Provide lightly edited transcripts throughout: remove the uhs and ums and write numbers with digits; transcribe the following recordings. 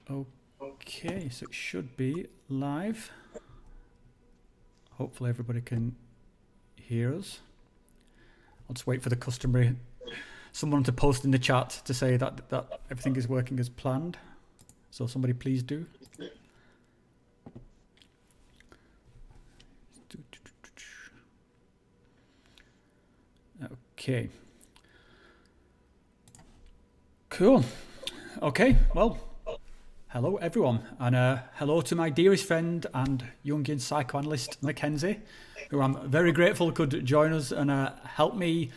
Okay, so it should be live. Hopefully everybody can hear us. I'll just wait for the customary someone to post in the chat to say that everything is working as planned. So somebody please do. Okay. Cool. Okay, well, hello everyone, and hello to my dearest friend and Jungian psychoanalyst Mackenzie, who I'm very grateful could join us and really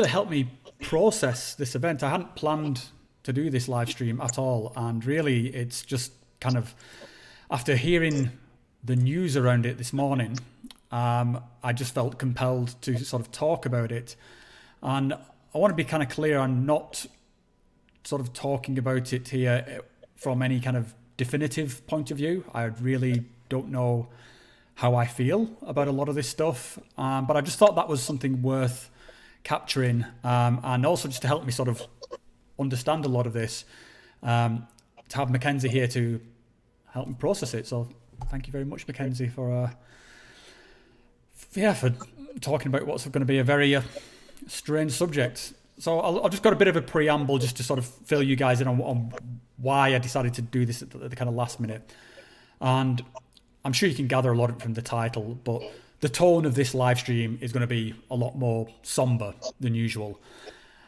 help me process this event. I hadn't planned to do this live stream at all, and really it's just kind of, after hearing the news around it this morning, I just felt compelled to sort of talk about it. And I want to be kind of clear, I'm not sort of talking about it here from any kind of definitive point of view. I really don't know how I feel about a lot of this stuff, but I just thought that was something worth capturing, and also just to help me sort of understand a lot of this, to have Mackenzie here to help me process it. So thank you very much, Mackenzie, for talking about what's going to be a very strange subject. So I'll just got a bit of a preamble just to sort of fill you guys in on why I decided to do this at the kind of last minute. And I'm sure you can gather a lot from the title, but the tone of this live stream is going to be a lot more somber than usual.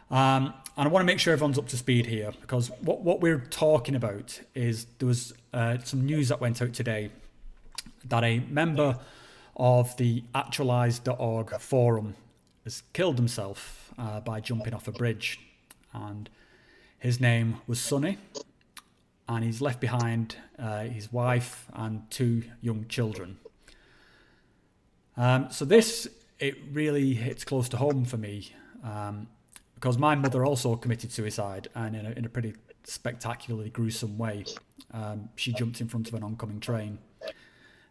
And I want to make sure everyone's up to speed here, because what we're talking about is there was some news that went out today that a member of the actualize.org forum has killed himself by jumping off a bridge, and his name was Sonny, and he's left behind his wife and 2 young children. So it really hits close to home for me, because my mother also committed suicide, and in a pretty spectacularly gruesome way. She jumped in front of an oncoming train,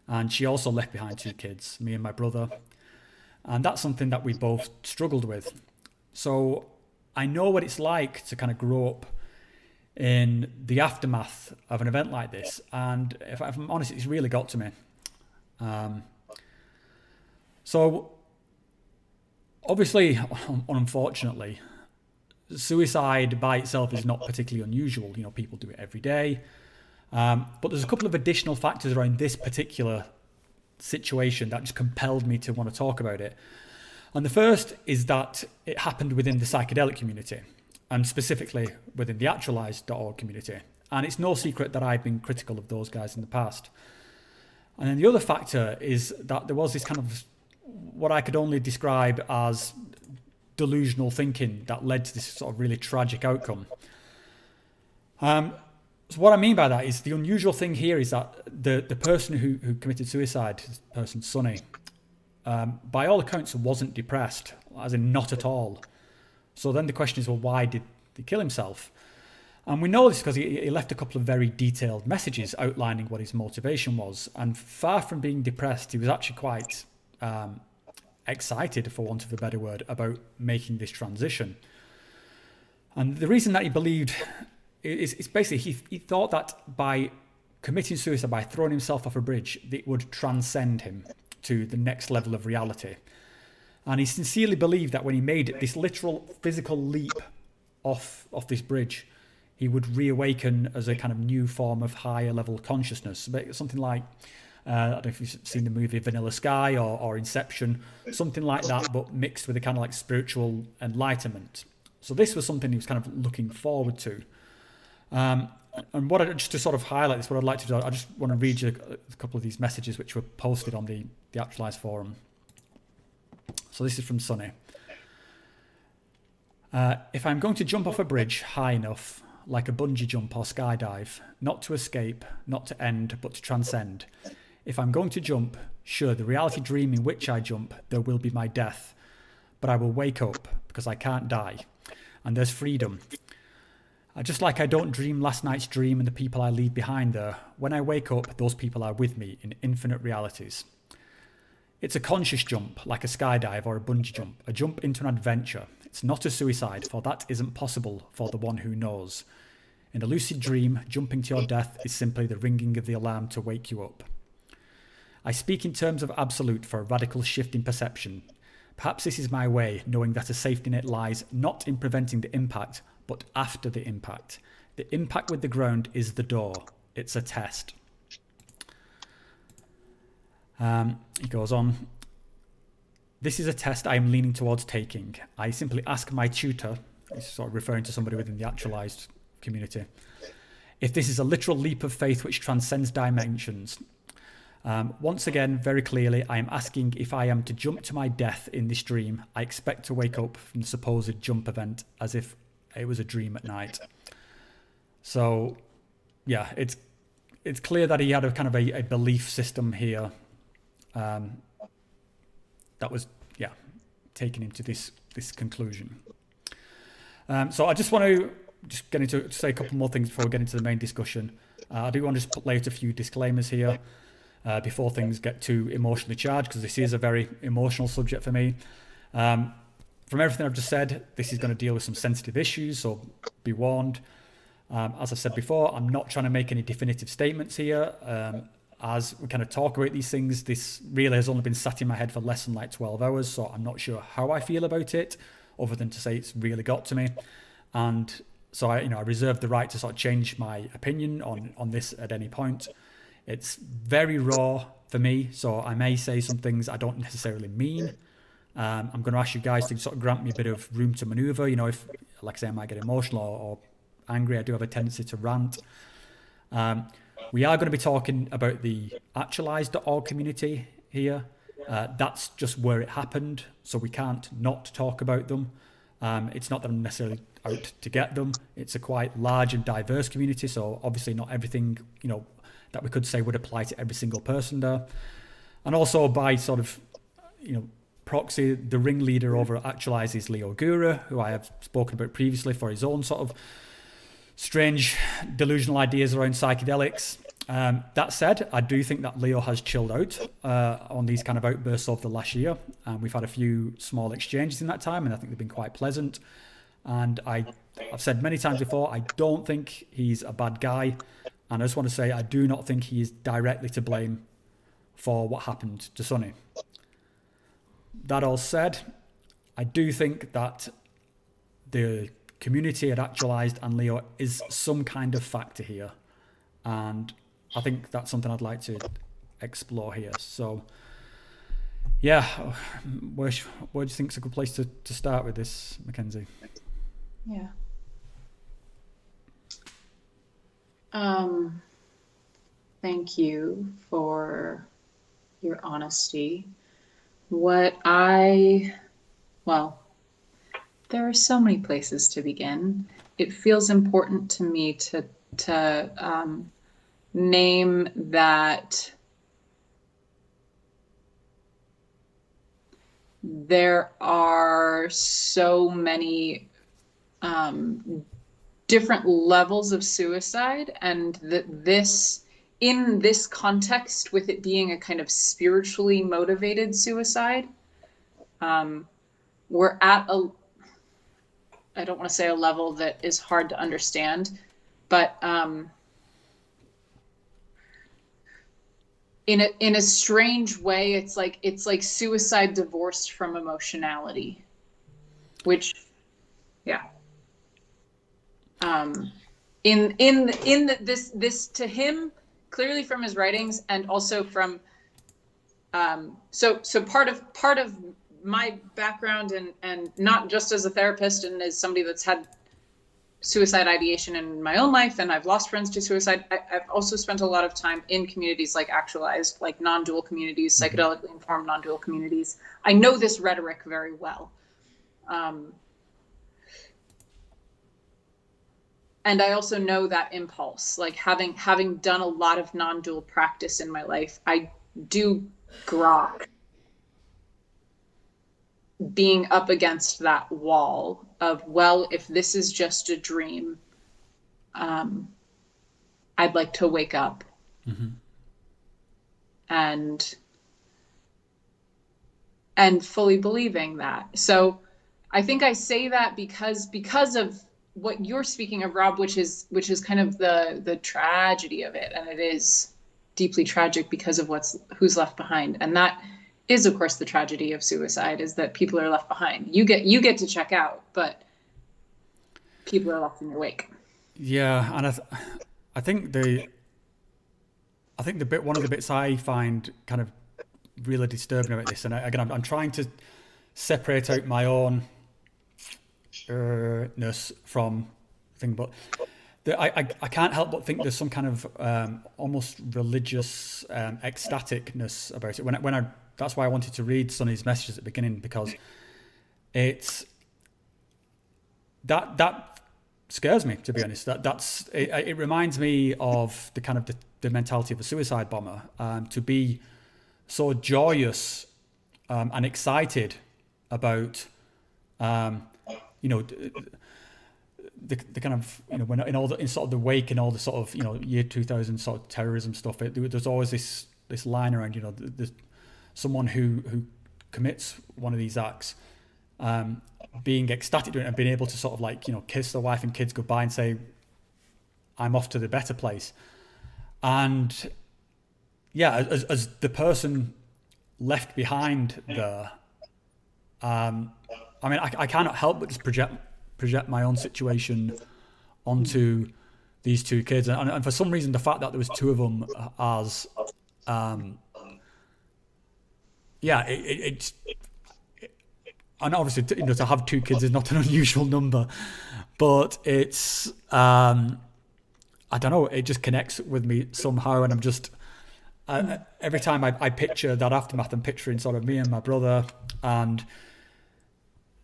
and she also left behind 2 kids, me and my brother, and that's something that we both struggled with. So I know what it's like to kind of grow up in the aftermath of an event like this, and if I'm honest, it's really got to me. So obviously, unfortunately, suicide by itself is not particularly unusual. You know, people do it every day. But there's a couple of additional factors around this particular situation that just compelled me to want to talk about it. And the first is that it happened within the psychedelic community, and specifically within the actualize.org community. And it's no secret that I've been critical of those guys in the past. And then the other factor is that there was this kind of what I could only describe as delusional thinking that led to this sort of really tragic outcome. So what I mean by that is the unusual thing here is that the person who committed suicide, this person Sonny, by all accounts wasn't depressed, as in not at all. So then the question is, well, why did he kill himself? And we know this because he left a couple of very detailed messages outlining what his motivation was. And far from being depressed, he was actually quite excited, for want of a better word, about making this transition. And the reason that he believed is basically he thought that by committing suicide, by throwing himself off a bridge, it would transcend him to the next level of reality. And he sincerely believed that when he made this literal physical leap off this bridge, he would reawaken as a kind of new form of higher level consciousness. Something like, I don't know if you've seen the movie Vanilla Sky or Inception, something like that, but mixed with a kind of like spiritual enlightenment. So this was something he was kind of looking forward to. And just to sort of highlight this, what I'd like to do, I just want to read you a couple of these messages which were posted on the Actualize forum. So this is from Sonny. If I'm going to jump off a bridge high enough, like a bungee jump or skydive, not to escape, not to end, but to transcend. If I'm going to jump, sure, the reality dream in which I jump, there will be my death. But I will wake up because I can't die. And there's freedom. Just like I don't dream last night's dream and the people I leave behind there, when I wake up, those people are with me in infinite realities. It's a conscious jump, like a skydive or a bungee jump, a jump into an adventure. It's not a suicide, for that isn't possible for the one who knows. In a lucid dream, jumping to your death is simply the ringing of the alarm to wake you up. I speak in terms of absolute for a radical shift in perception. Perhaps this is my way, knowing that a safety net lies not in preventing the impact, but after the impact. The impact with the ground is the door. It's a test. He goes on. This is a test I am leaning towards taking. I simply ask my tutor, he's sort of referring to somebody within the actualized community, if this is a literal leap of faith which transcends dimensions. Once again, very clearly, I am asking if I am to jump to my death in this dream. I expect to wake up from the supposed jump event as if it was a dream at night. So, yeah, it's clear that he had a kind of a belief system here that was, taken into this conclusion. So I just want to say a couple more things before we get into the main discussion. I do want to just lay out a few disclaimers here before things get too emotionally charged, because this is a very emotional subject for me. From everything I've just said, this is going to deal with some sensitive issues, so be warned. As I've said before, I'm not trying to make any definitive statements here. As we kind of talk about these things, this really has only been sat in my head for less than like 12 hours, so I'm not sure how I feel about it, other than to say it's really got to me. And so I reserve the right to sort of change my opinion on this at any point. It's very raw for me, so I may say some things I don't necessarily mean. I'm going to ask you guys to sort of grant me a bit of room to maneuver. If, like I say, I might get emotional or angry, I do have a tendency to rant. We are going to be talking about the actualized.org community here. That's just where it happened, so we can't not talk about them. It's not that I'm necessarily out to get them. It's a quite large and diverse community, so obviously not everything, that we could say would apply to every single person there. And also by sort of, proxy, the ringleader over Actualize is Leo Gura, who I have spoken about previously for his own sort of strange delusional ideas around psychedelics. That said, I do think that Leo has chilled out on these kind of outbursts over the last year. We've had a few small exchanges in that time, and I think they've been quite pleasant. And I've said many times before, I don't think he's a bad guy. And I just want to say, I do not think he is directly to blame for what happened to Sonny. That all said, I do think that the community had Actualized and Leo is some kind of factor here. And I think that's something I'd like to explore here. So, yeah, where do you think is a good place to start with this, Mackenzie? Yeah. Thank you for your honesty. There are so many places to begin. It feels important to me to name that there are so many different levels of suicide, and that in this context, with it being a kind of spiritually motivated suicide, we're at I don't want to say a level that is hard to understand, but in a strange way, it's like suicide divorced from emotionality, which, yeah. This to him, clearly from his writings, and also from so part of my background, and not just as a therapist and as somebody that's had suicide ideation in my own life, and I've lost friends to suicide. I've also spent a lot of time in communities like Actualized, like non-dual communities, psychedelically informed non-dual communities. I know this rhetoric very well. And I also know that impulse, like having done a lot of non-dual practice in my life, I do grok being up against that wall of, well, if this is just a dream, I'd like to wake up. Mm-hmm. and fully believing that. So I think I say that because of what you're speaking of, Rob, which is kind of the tragedy of it, and it is deeply tragic because of who's left behind, and that is, of course, the tragedy of suicide, is that people are left behind. You get to check out, but people are left in your wake. Yeah, and I think one of the bits I find kind of really disturbing about this, and again, I'm trying to separate out my own ness from thing, but I can't help but think there's some kind of almost religious ecstaticness about it. That's why I wanted to read Sonny's messages at the beginning, because it's that scares me, to be honest. It reminds me of the kind of the mentality of a suicide bomber, to be so joyous and excited about the kind of, when in sort of the wake and all the sort of year 2000 sort of terrorism stuff. There's always this line around there's someone who commits one of these acts, being ecstatic to it and being able to sort of like kiss their wife and kids goodbye and say, I'm off to the better place. And yeah, as the person left behind there, I mean, I cannot help but just project my own situation onto these two kids, and for some reason, the fact that there was two of them as, and obviously, to have two kids is not an unusual number, but it's, I don't know, it just connects with me somehow, and I'm just, every time I picture that aftermath, I'm picturing sort of me and my brother, and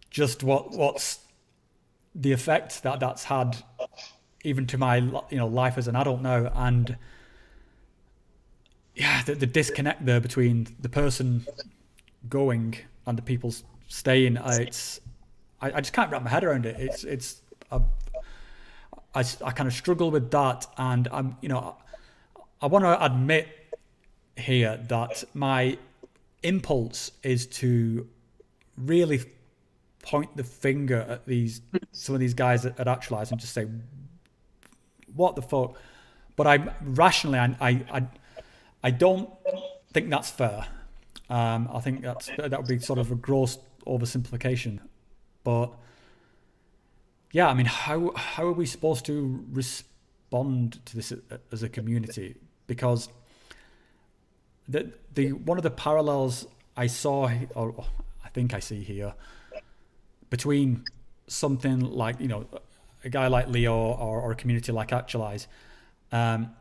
just what's the effect that's had even to my life as an adult now. And yeah, the disconnect there between the person going and the people staying, I just can't wrap my head around it. I kind of struggle with that, and I want to admit here that my impulse is to really point the finger at some of these guys that actualize and just say, what the fuck? But I don't think that's fair. I think that would be sort of a gross oversimplification. But yeah, I mean, how are we supposed to respond to this as a community? Because the one of the parallels I saw, or I think I see here, between something like a guy like Leo or a community like Actualize, I'm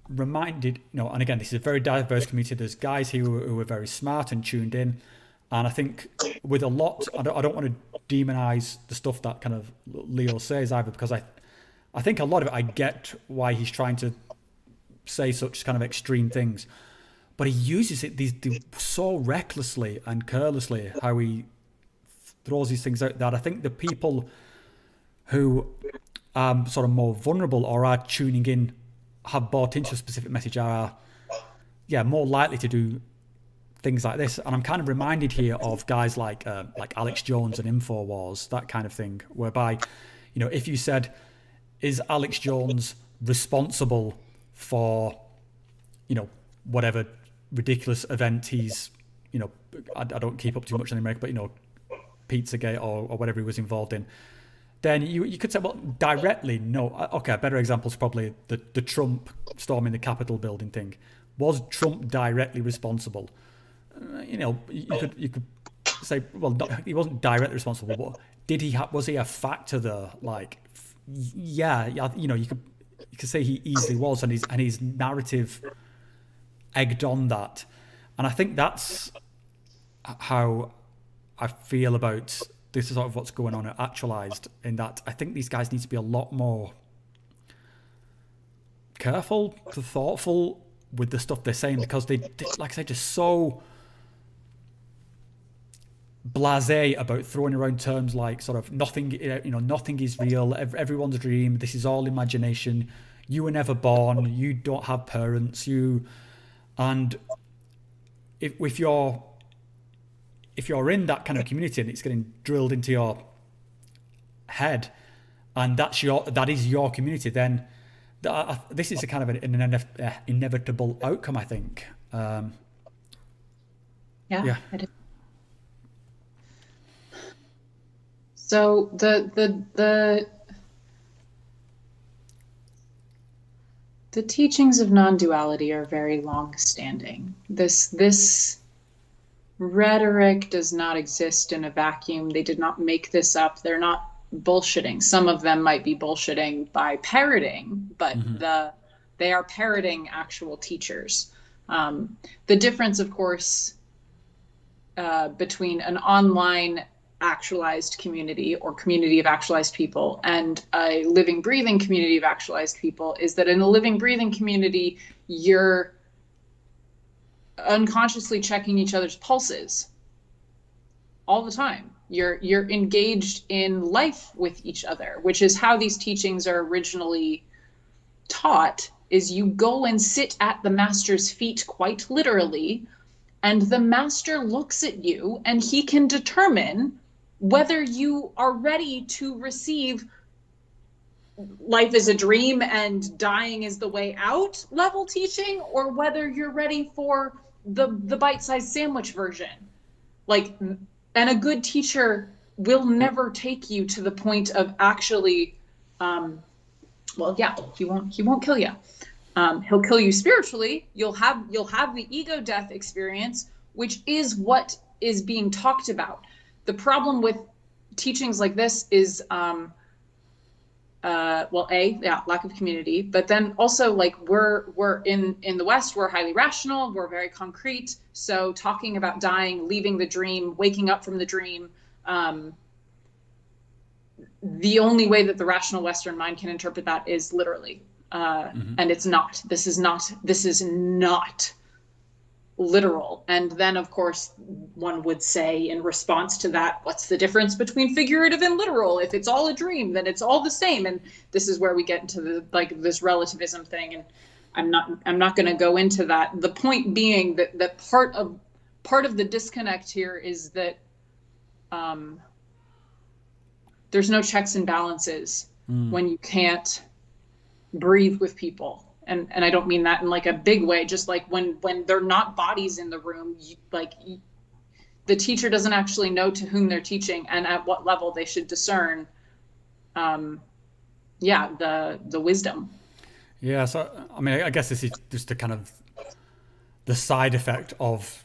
reminded, and again, this is a very diverse community. There's guys who are very smart and tuned in, and I think with a lot, I don't want to demonize the stuff that kind of Leo says either, because I think a lot of it, I get why he's trying to say such kind of extreme things, but he uses it so recklessly and carelessly, how he throws these things out, that I think the people who are sort of more vulnerable or are tuning in, have bought into a specific message, are more likely to do things like this. And I'm kind of reminded here of guys like Alex Jones and InfoWars, that kind of thing, whereby if you said, is Alex Jones responsible for whatever ridiculous event he's I don't keep up too much on America, but Pizzagate or whatever he was involved in, then you could say, well, directly, no. Okay, a better example is probably the Trump storming the Capitol building thing. Was Trump directly responsible? You could say, well, he wasn't directly responsible, but was he a factor there? Like, yeah, you could say he easily was, and his narrative egged on that. And I think that's how I feel about this is sort of what's going on at Actualized, in that I think these guys need to be a lot more careful, thoughtful with the stuff they're saying, because they like I said, just so blasé about throwing around terms like sort of nothing, nothing is real, everyone's a dream, this is all imagination, you were never born, you don't have parents, and if you're in that kind of community and it's getting drilled into your head, and that is your community, then this is a kind of an inevitable outcome, I think. Yeah. So the teachings of non-duality are very long-standing. This rhetoric does not exist in a vacuum. They did not make this up. They're not bullshitting. Some of them might be bullshitting by parroting, but they are parroting actual teachers. The difference, of course, between an online actualized community or community of actualized people and a living, breathing community of actualized people is that in a living, breathing community, you're unconsciously checking each other's pulses all the time. You're engaged in life with each other, which is how these teachings are originally taught, is you go and sit at the master's feet quite literally, and the master looks at you and he can determine whether you are ready to receive life is a dream and dying is the way out level teaching, or whether you're ready for the bite-sized sandwich version. Like, and a good teacher will never take you to the point of actually, he won't kill you. He'll kill you spiritually. You'll have the ego death experience, which is what is being talked about. The problem with teachings like this is, lack of community, but then also like we're in the West, we're highly rational, we're very concrete. So talking about dying, leaving the dream, waking up from the dream, the only way that the rational Western mind can interpret that is literally, and it's not. This is not literal. And then of course one would say in response to that, what's the difference between figurative and literal? If it's all a dream, then it's all the same. And this is where we get into this relativism thing, and I'm not going to go into that. The point being that part of the disconnect here is that there's no checks and balances when you can't breathe with people. And I don't mean that in like a big way, just like when they're not bodies in the room, the teacher doesn't actually know to whom they're teaching and at what level they should discern the wisdom. Yeah, so I mean, I guess this is just the kind of the side effect of,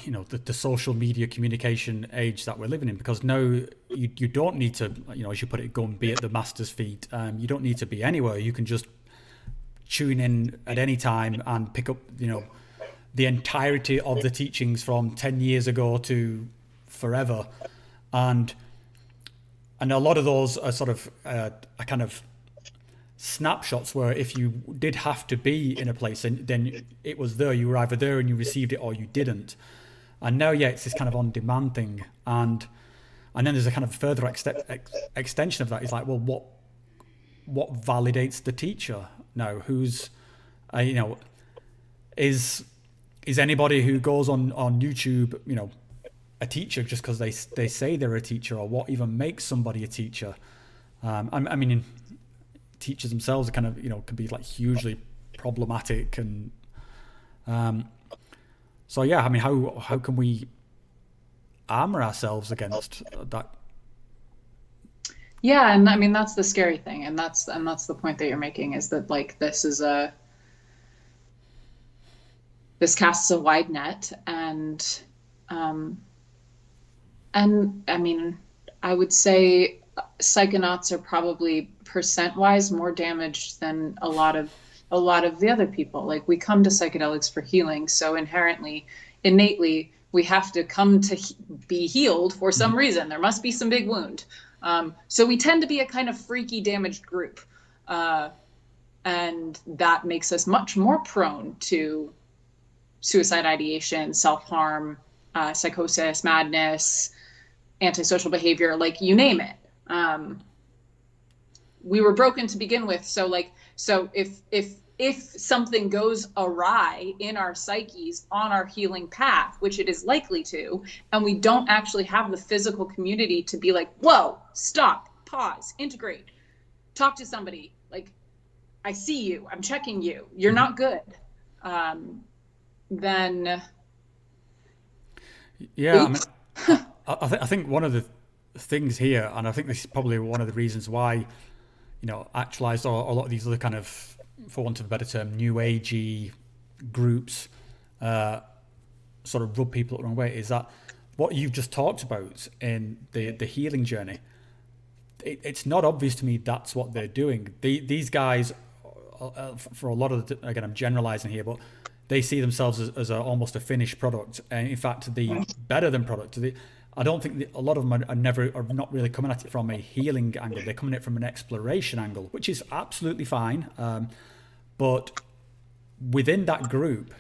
you know, the social media communication age that we're living in, because now you don't need to, you know, as you put it, go and be at the master's feet. You don't need to be anywhere. You can just tune in at any time and pick up, you know, the entirety of the teachings from 10 years ago to forever. And a lot of those are sort of a kind of snapshots where if you did have to be in a place, then it was there. You were either there and you received it or you didn't. And now, it's this kind of on-demand thing. And then there's a kind of further extension of that. It's like, well, what validates the teacher now? Who's, is anybody who goes on YouTube, you know, a teacher just because they say they're a teacher, or what even makes somebody a teacher? I mean, teachers themselves are kind of, you know, can be like hugely problematic, and so I mean, how can we armor ourselves against that? Yeah, and I mean that's the scary thing, and that's the point that you're making, is that like this casts a wide net, and I mean, I would say psychonauts are probably percent-wise more damaged than a lot of the other people. Like, we come to psychedelics for healing, so innately we have to come to be healed for some reason. There must be some big wound. So we tend to be a kind of freaky, damaged group. And that makes us much more prone to suicide ideation, self-harm, psychosis, madness, antisocial behavior, like you name it. We were broken to begin with. So if something goes awry in our psyches on our healing path, which it is likely to, and we don't actually have the physical community to be like, whoa, stop, pause, integrate, talk to somebody. Like, I see you, I'm checking you, you're not good. Then yeah, I mean, I think one of the things here, and I think this is probably one of the reasons why, you know, actualized or a lot of these other kind of, for want of a better term, new agey groups sort of rub people the wrong way, is that what you've just talked about in the healing journey, it's not obvious to me that's what they're doing. These guys, for a lot of the, again, I'm generalizing here, but they see themselves as almost a finished product, and in fact the better than product. I don't think a lot of them are not really coming at it from a healing angle. They're coming at it from an exploration angle, which is absolutely fine. But within that group,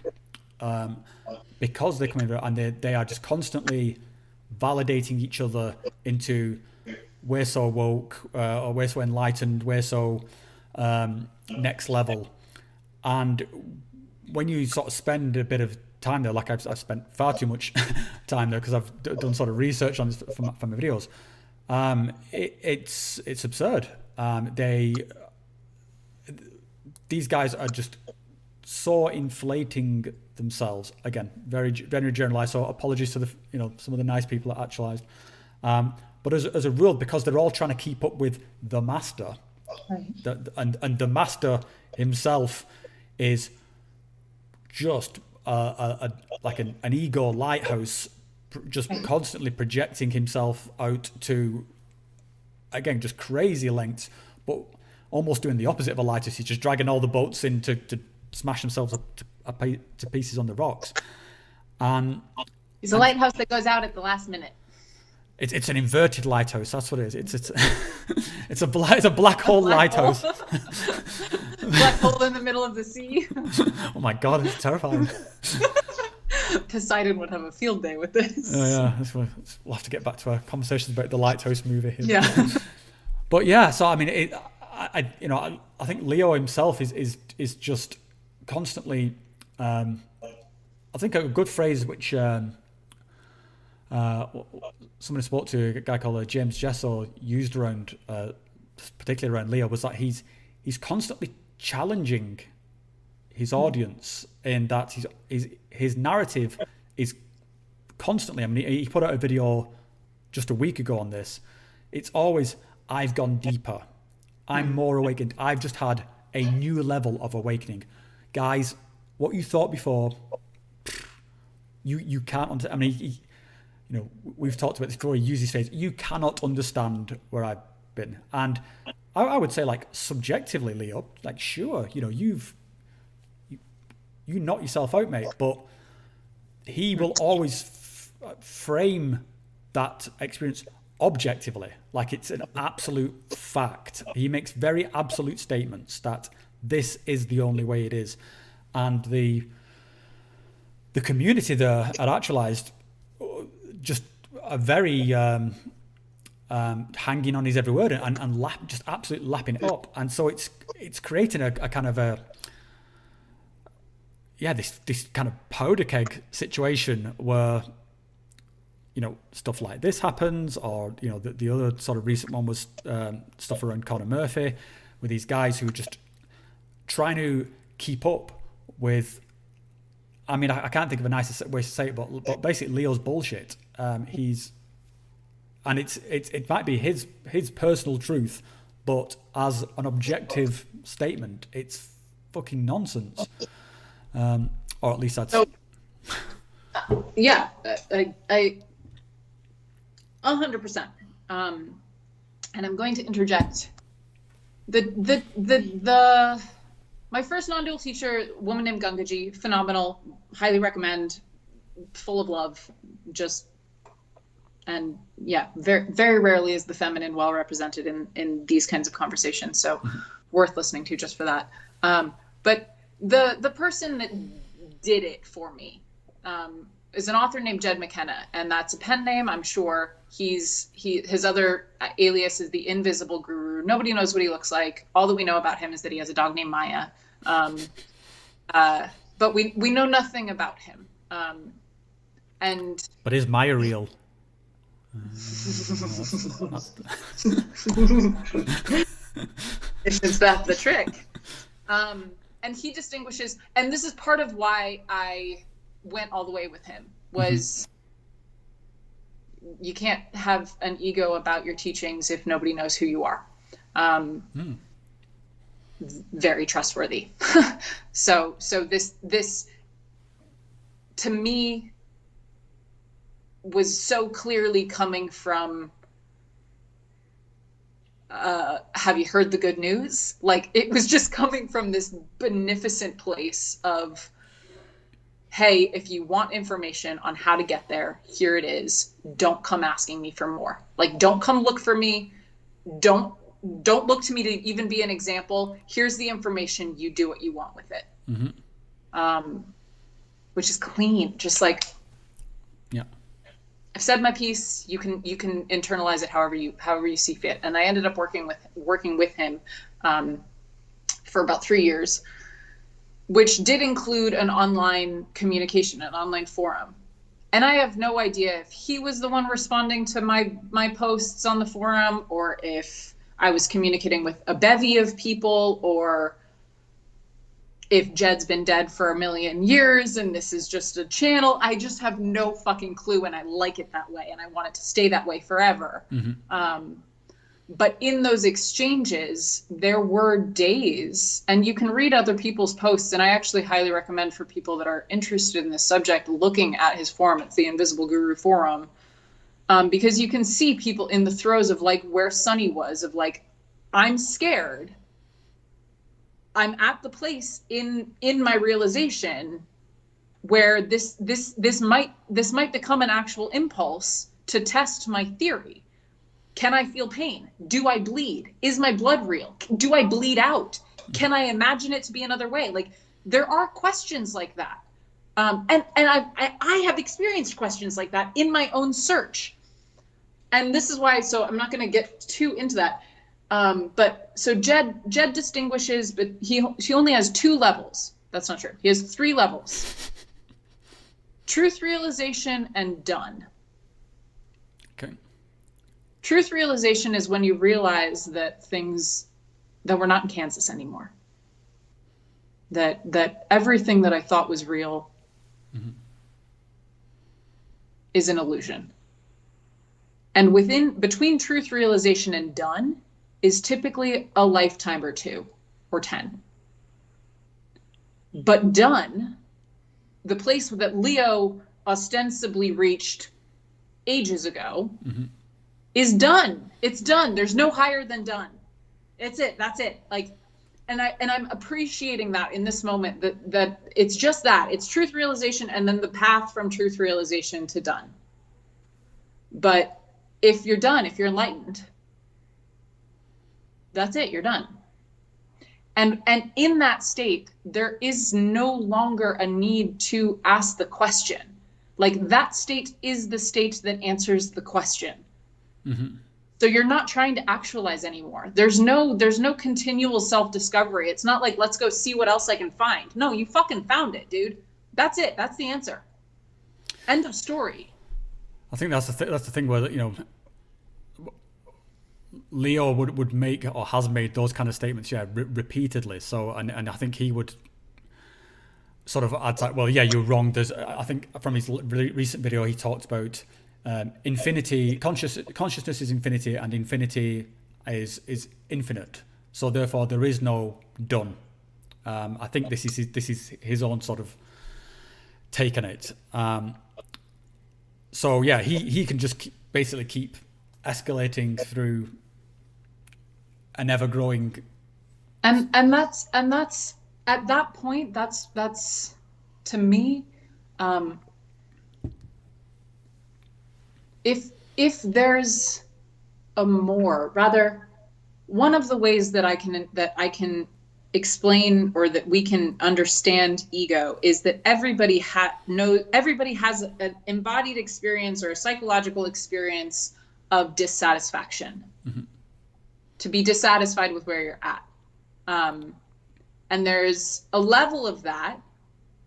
because they're coming and they are just constantly validating each other into, we're so woke, or we're so enlightened, we're so next level. And when you sort of spend a bit of time there, like I've spent far too much time there because I've done sort of research on this from my videos, it's absurd. These guys are just so inflating themselves. Again, very generalized. So apologies to some of the nice people at Actualized. But as a rule, because they're all trying to keep up with the master, right. and the master himself is just like an ego lighthouse, just constantly projecting himself out to, again, just crazy lengths, but almost doing the opposite of a lighthouse. He's just dragging all the boats in to smash themselves up to pieces on the rocks. And he's a lighthouse that goes out at the last minute. It's an inverted lighthouse. That's what it is. It's a black hole lighthouse. Black hole in the middle of the sea. Oh my God, it's terrifying. Poseidon would have a field day with this. Oh yeah, we'll have to get back to our conversations about the Lighthouse movie. Yeah. But yeah, so I mean, I think Leo himself is just constantly. I think a good phrase which someone spoke to, a guy called James Jessel, used around, particularly around Leo, was that he's constantly challenging his audience in that his narrative is constantly. I mean, he put out a video just a week ago on this. It's always, I've gone deeper, I'm more awakened, I've just had a new level of awakening. Guys, what you thought before, you can't. I mean, we've talked about this before. He uses phrase, you cannot understand where I've been. And I would say, like, subjectively, Leo, like, sure, you knock yourself out, mate, but he will always frame that experience objectively, like it's an absolute fact. He makes very absolute statements that this is the only way it is. And the community there at Actualized just are very hanging on his every word and just absolutely lapping it up. And so it's creating a kind of this kind of powder keg situation where stuff like this happens, or the other sort of recent one was stuff around Conor Murphy, with these guys who are just trying to keep up with. I mean, I can't think of a nicer way to say it, but basically Leo's bullshit. It might be his personal truth, but as an objective statement, it's fucking nonsense. Or at least that's. So, yeah, I 100%. And I'm going to interject. My first non-dual teacher, woman named Gangaji, phenomenal, highly recommend, full of love, and yeah, very, very rarely is the feminine well represented in these kinds of conversations. So worth listening to just for that. But the person that did it for me is an author named Jed McKenna, and that's a pen name, I'm sure. His other alias is the Invisible Guru. Nobody knows what he looks like. All that we know about him is that he has a dog named Maya. But we know nothing about him. But is Maya real? Isn't that the trick? And he distinguishes, and this is part of why I went all the way with him, was you can't have an ego about your teachings if nobody knows who you are. Very trustworthy. So this to me was so clearly coming from, have you heard the good news? Like, it was just coming from this beneficent place of, hey, if you want information on how to get there, here it is. Don't come asking me for more. Like, don't come look for me. Don't look to me to even be an example. Here's the information. You do what you want with it. Which is clean. Just like, yeah, I've said my piece. You can internalize it however you see fit. And I ended up working with him for about 3 years, which did include an online communication, an online forum. And I have no idea if he was the one responding to my posts on the forum, or if I was communicating with a bevy of people, or if Jed's been dead for 1,000,000 years and this is just a channel. I just have no fucking clue, and I like it that way, and I want it to stay that way forever. But in those exchanges, there were days, and you can read other people's posts, and I actually highly recommend for people that are interested in this subject looking at his forum. It's the Invisible Guru Forum, because you can see people in the throes of like where Sunny was, of like, I'm scared. I'm at the place in my realization where this might become an actual impulse to test my theory. Can I feel pain? Do I bleed? Is my blood real? Do I bleed out? Can I imagine it to be another way? Like, there are questions like that. And I have experienced questions like that in my own search. And this is why, so I'm not going to get too into that. But so Jed distinguishes, but he only has 2 levels. That's not true. He has 3 levels. Truth realization and done. Okay. Truth realization is when you realize that we're not in Kansas anymore. That everything that I thought was real is an illusion. And between truth realization and done is typically a lifetime or 2 or 10. But done, the place that Leo ostensibly reached ages ago, is done. It's done. There's no higher than done. It's it. That's it. Like, and I'm appreciating that in this moment, that it's just that. It's truth realization and then the path from truth realization to done. But if you're done, if you're enlightened, that's it. You're done. And in that state, there is no longer a need to ask the question. Like, that state is the state that answers the question. So you're not trying to actualize anymore. There's no continual self-discovery. It's not like, let's go see what else I can find. No, you fucking found it, dude. That's it. That's the answer. End of story. I think that's the thing where, you know, Leo would make, or has made, those kind of statements, repeatedly. So, and I think he would sort of add that, well, yeah, you're wrong. I think from his recent video, he talked about infinity. Consciousness is infinity, and infinity is infinite. So therefore, there is no done. I think this is his own sort of take on it. So yeah, he can just basically keep escalating through an ever growing. And that's at that point, that's to me, if there's a more, rather, one of the ways that I can explain, or that we can understand ego, is that everybody has an embodied experience or a psychological experience of dissatisfaction. To be dissatisfied with where you're at. And there's a level of that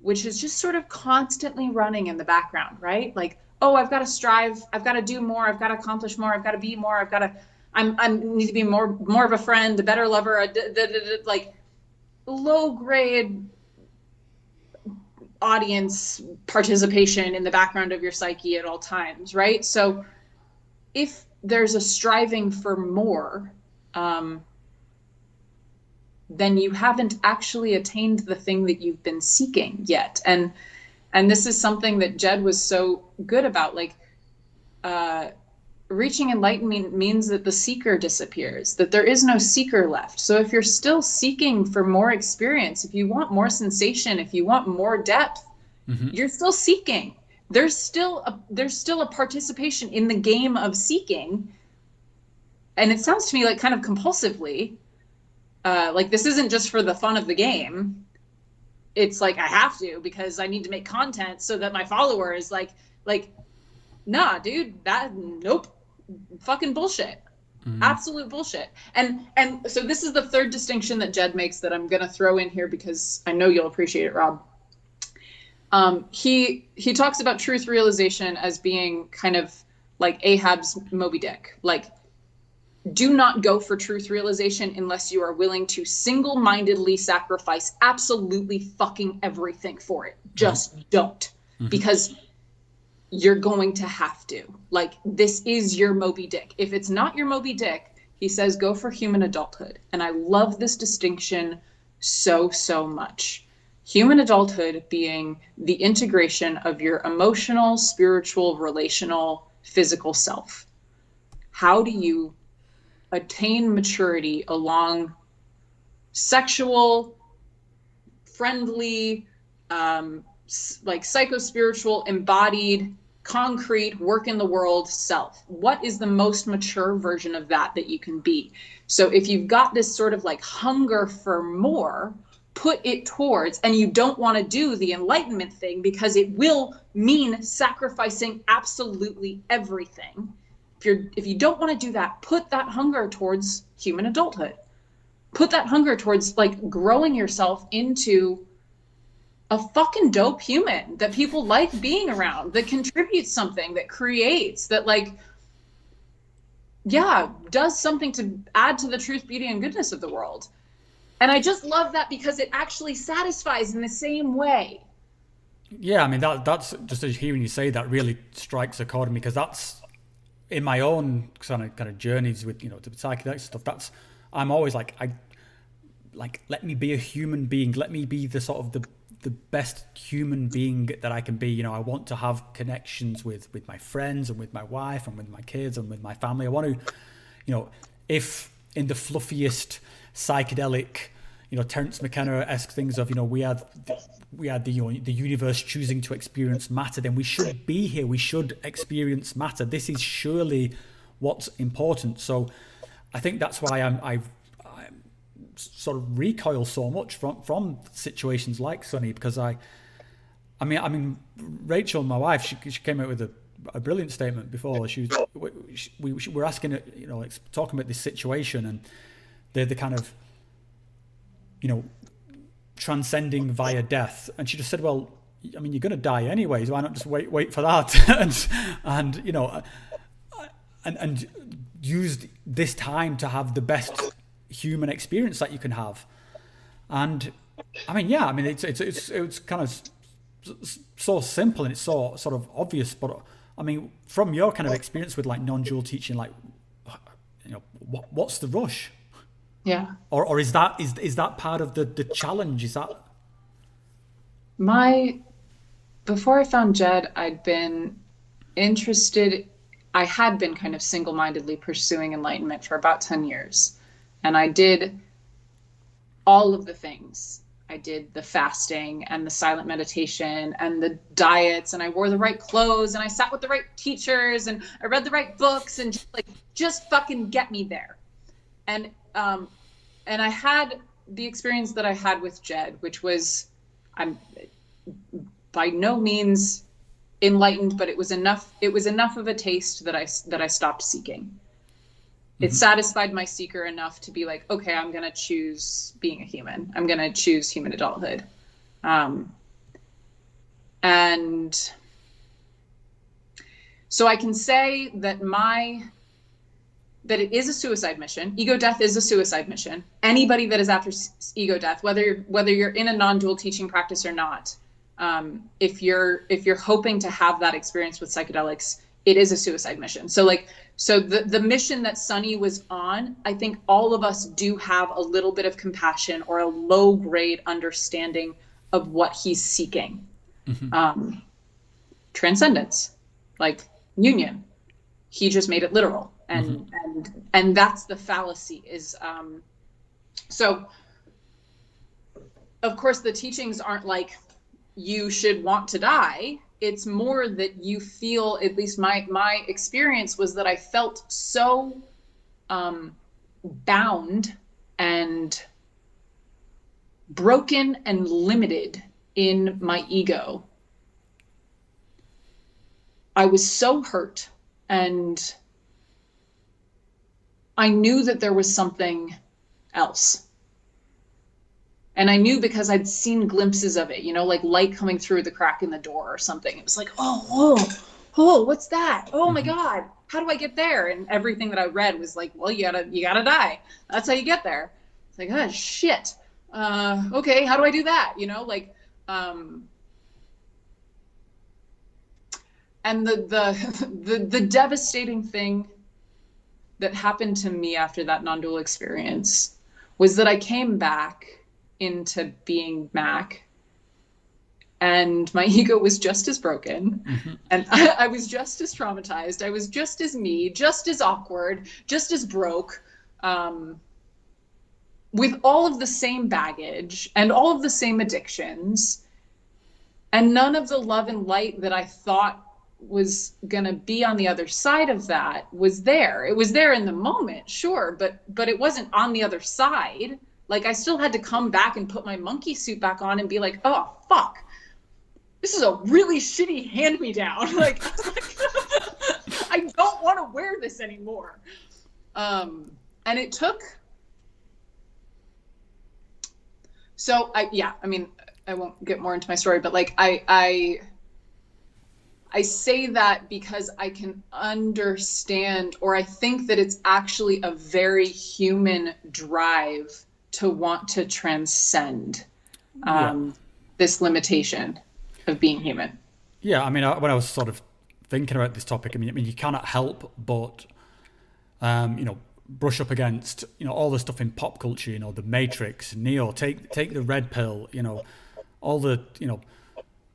which is just sort of constantly running in the background, right? Like, oh, I've got to strive, I've got to do more, I've got to accomplish more, I've got to be more, I need to be more of a friend, a better lover, like low grade audience participation in the background of your psyche at all times, right? So if there's a striving for more, then you haven't actually attained the thing that you've been seeking yet. And this is something that Jed was so good about, like, reaching enlightenment means that the seeker disappears, that there is no seeker left. So if you're still seeking for more experience, if you want more sensation, if you want more depth, you're still seeking. There's still a participation in the game of seeking. And it sounds to me like kind of compulsively, like this isn't just for the fun of the game. It's like, I have to, because I need to make content so that my followers like, nah, dude, nope. Fucking bullshit. Absolute bullshit. And so this is the third distinction that Jed makes that I'm going to throw in here because I know you'll appreciate it, Rob. He talks about truth realization as being kind of like Ahab's Moby Dick. Like, do not go for truth realization unless you are willing to single-mindedly sacrifice absolutely fucking everything for it. Just don't. Because you're going to have to. Like, this is your Moby Dick. If it's not your Moby Dick, he says, go for human adulthood. And I love this distinction so, so much. Human adulthood being the integration of your emotional, spiritual, relational, physical self. How do you attain maturity along sexual, friendly, like psycho-spiritual, embodied, concrete, work in the world self? What is the most mature version of that you can be? So if you've got this sort of like hunger for more, put it towards, and you don't want to do the enlightenment thing because it will mean sacrificing absolutely everything. If you don't want to do that, put that hunger towards human adulthood. Put that hunger towards like growing yourself into a fucking dope human that people like being around, that contributes something, that creates, that like, yeah, does something to add to the truth, beauty, and goodness of the world. And I just love that because it actually satisfies in the same way. Yeah, I mean, that's just hearing you say that really strikes a chord in me, because that's in my own kind of journeys with, the psychedelic stuff. I'm always like, let me be a human being. Let me be the sort of the best human being that I can be. I want to have connections with my friends and with my wife and with my kids and with my family. I want to, if in the fluffiest psychedelic, Terence McKenna-esque things of, we had the universe choosing to experience matter, then we should be here. We should experience matter. This is surely what's important. So I think that's why I sort of recoil so much from situations like Sunny, because I mean Rachel, my wife, she came out with a brilliant statement before. We were asking it, talking about this situation, and the kind of transcending via death, and she just said, well, I mean, you're going to die anyways, why not just wait for that? and used this time to have the best human experience that you can have. And I mean, yeah, I mean, it's kind of so simple and it's so sort of obvious, but I mean, from your kind of experience with like non-dual teaching, like, what's the rush? Yeah. Or is that part of the challenge? Is that before I found Jed, I had been kind of single-mindedly pursuing enlightenment for about 10 years. And I did all of the things. I did the fasting and the silent meditation and the diets, and I wore the right clothes, and I sat with the right teachers, and I read the right books, and just fucking get me there. And I had the experience that I had with Jed, which was, I'm by no means enlightened, but it was enough of a taste that I stopped seeking. It satisfied my seeker enough to be like, okay, I'm going to choose being a human. I'm going to choose human adulthood. And So I can say that that it is a suicide mission. Ego death is a suicide mission. Anybody that is after ego death, whether you're in a non-dual teaching practice or not, if you're hoping to have that experience with psychedelics, it is a suicide mission. So the mission that Sunny was on, I think all of us do have a little bit of compassion or a low grade understanding of what he's seeking. Mm-hmm. Transcendence, like union. He just made it literal. And that's the fallacy is, so of course the teachings aren't like you should want to die. It's more that you feel, at least my experience was that I felt so bound and broken and limited in my ego. I was so hurt, and I knew that there was something else. And I knew because I'd seen glimpses of it, like light coming through the crack in the door or something. It was like, oh, what's that? Oh my God, how do I get there? And everything that I read was like, well, you gotta die. That's how you get there. It's like, oh shit. Okay, how do I do that? And the devastating thing that happened to me after that non-dual experience was that I came back into being Mac, and my ego was just as broken, and I was just as traumatized. I was just as me, just as awkward, just as broke, with all of the same baggage and all of the same addictions, and none of the love and light that I thought was gonna be on the other side of that was there. It was there in the moment, sure, but it wasn't on the other side. Like I still had to come back and put my monkey suit back on and be like, oh fuck, this is a really shitty hand-me-down. Like I don't want to wear this anymore. And it took. So I won't get more into my story, but like I say that because I can understand, or I think that it's actually a very human drive to want to transcend this limitation of being human. Yeah, I mean, when I was sort of thinking about this topic, I mean, you cannot help but, brush up against, all the stuff in pop culture, the Matrix, Neo, take the red pill, all the,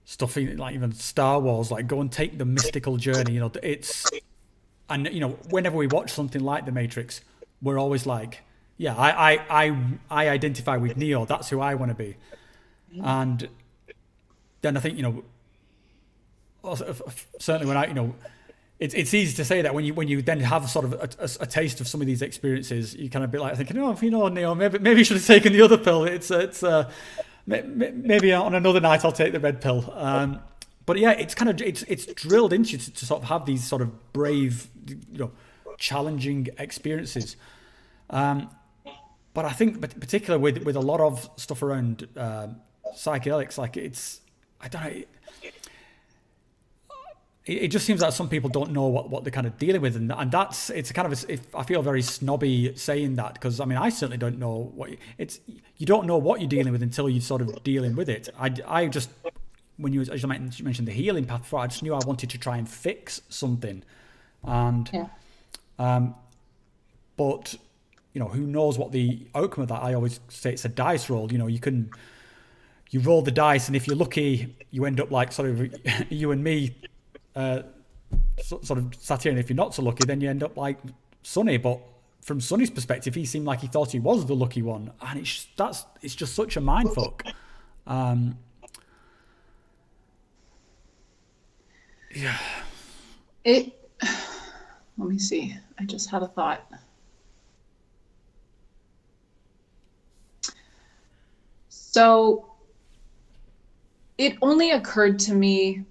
stuff like even Star Wars, like go and take the mystical journey. And whenever we watch something like the Matrix, we're always like, yeah, I identify with Neo. That's who I want to be. And then I think certainly when it's easy to say that when you then have sort of a taste of some of these experiences, you kind of be like thinking, Neo, maybe you should have taken the other pill. It's maybe on another night I'll take the red pill. But yeah, it's kind of it's drilled into you to sort of have these sort of brave, challenging experiences. But I think, particularly with a lot of stuff around psychedelics, like I don't know. It just seems like some people don't know what they're kind of dealing with, and it's kind of I feel very snobby saying that, because I mean I certainly don't know you don't know what you're dealing with until you're sort of dealing with it. I just, as you mentioned the healing path before, I just knew I wanted to try and fix something, and but who knows what the outcome of that. I always say it's a dice roll. You roll the dice, and if you're lucky, you end up like sort of you and me. Sort of sat here, and if you're not so lucky, then you end up like Sonny. But from Sonny's perspective, he seemed like he thought he was the lucky one, and it's just such a mindfuck. Yeah. Let me see. I just had a thought. So it only occurred to me.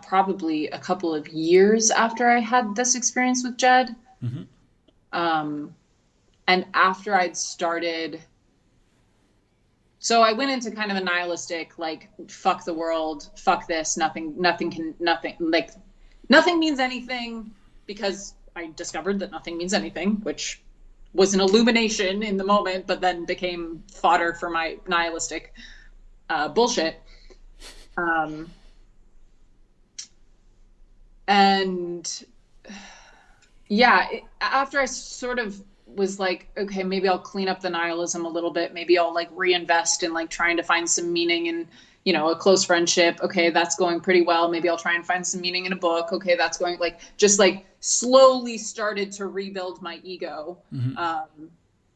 Probably a couple of years after I had this experience with Jed. Mm-hmm. And after I'd started So I went into kind of a nihilistic, like, fuck the world, fuck this, nothing means anything, because I discovered that nothing means anything, which was an illumination in the moment, but then became fodder for my nihilistic bullshit. And yeah, after I sort of was like, okay, maybe I'll clean up the nihilism a little bit. Maybe I'll like reinvest in like trying to find some meaning in, you know, a close friendship. Okay, that's going pretty well. Maybe I'll try and find some meaning in a book. Okay, that's going, like, just like slowly started to rebuild my ego,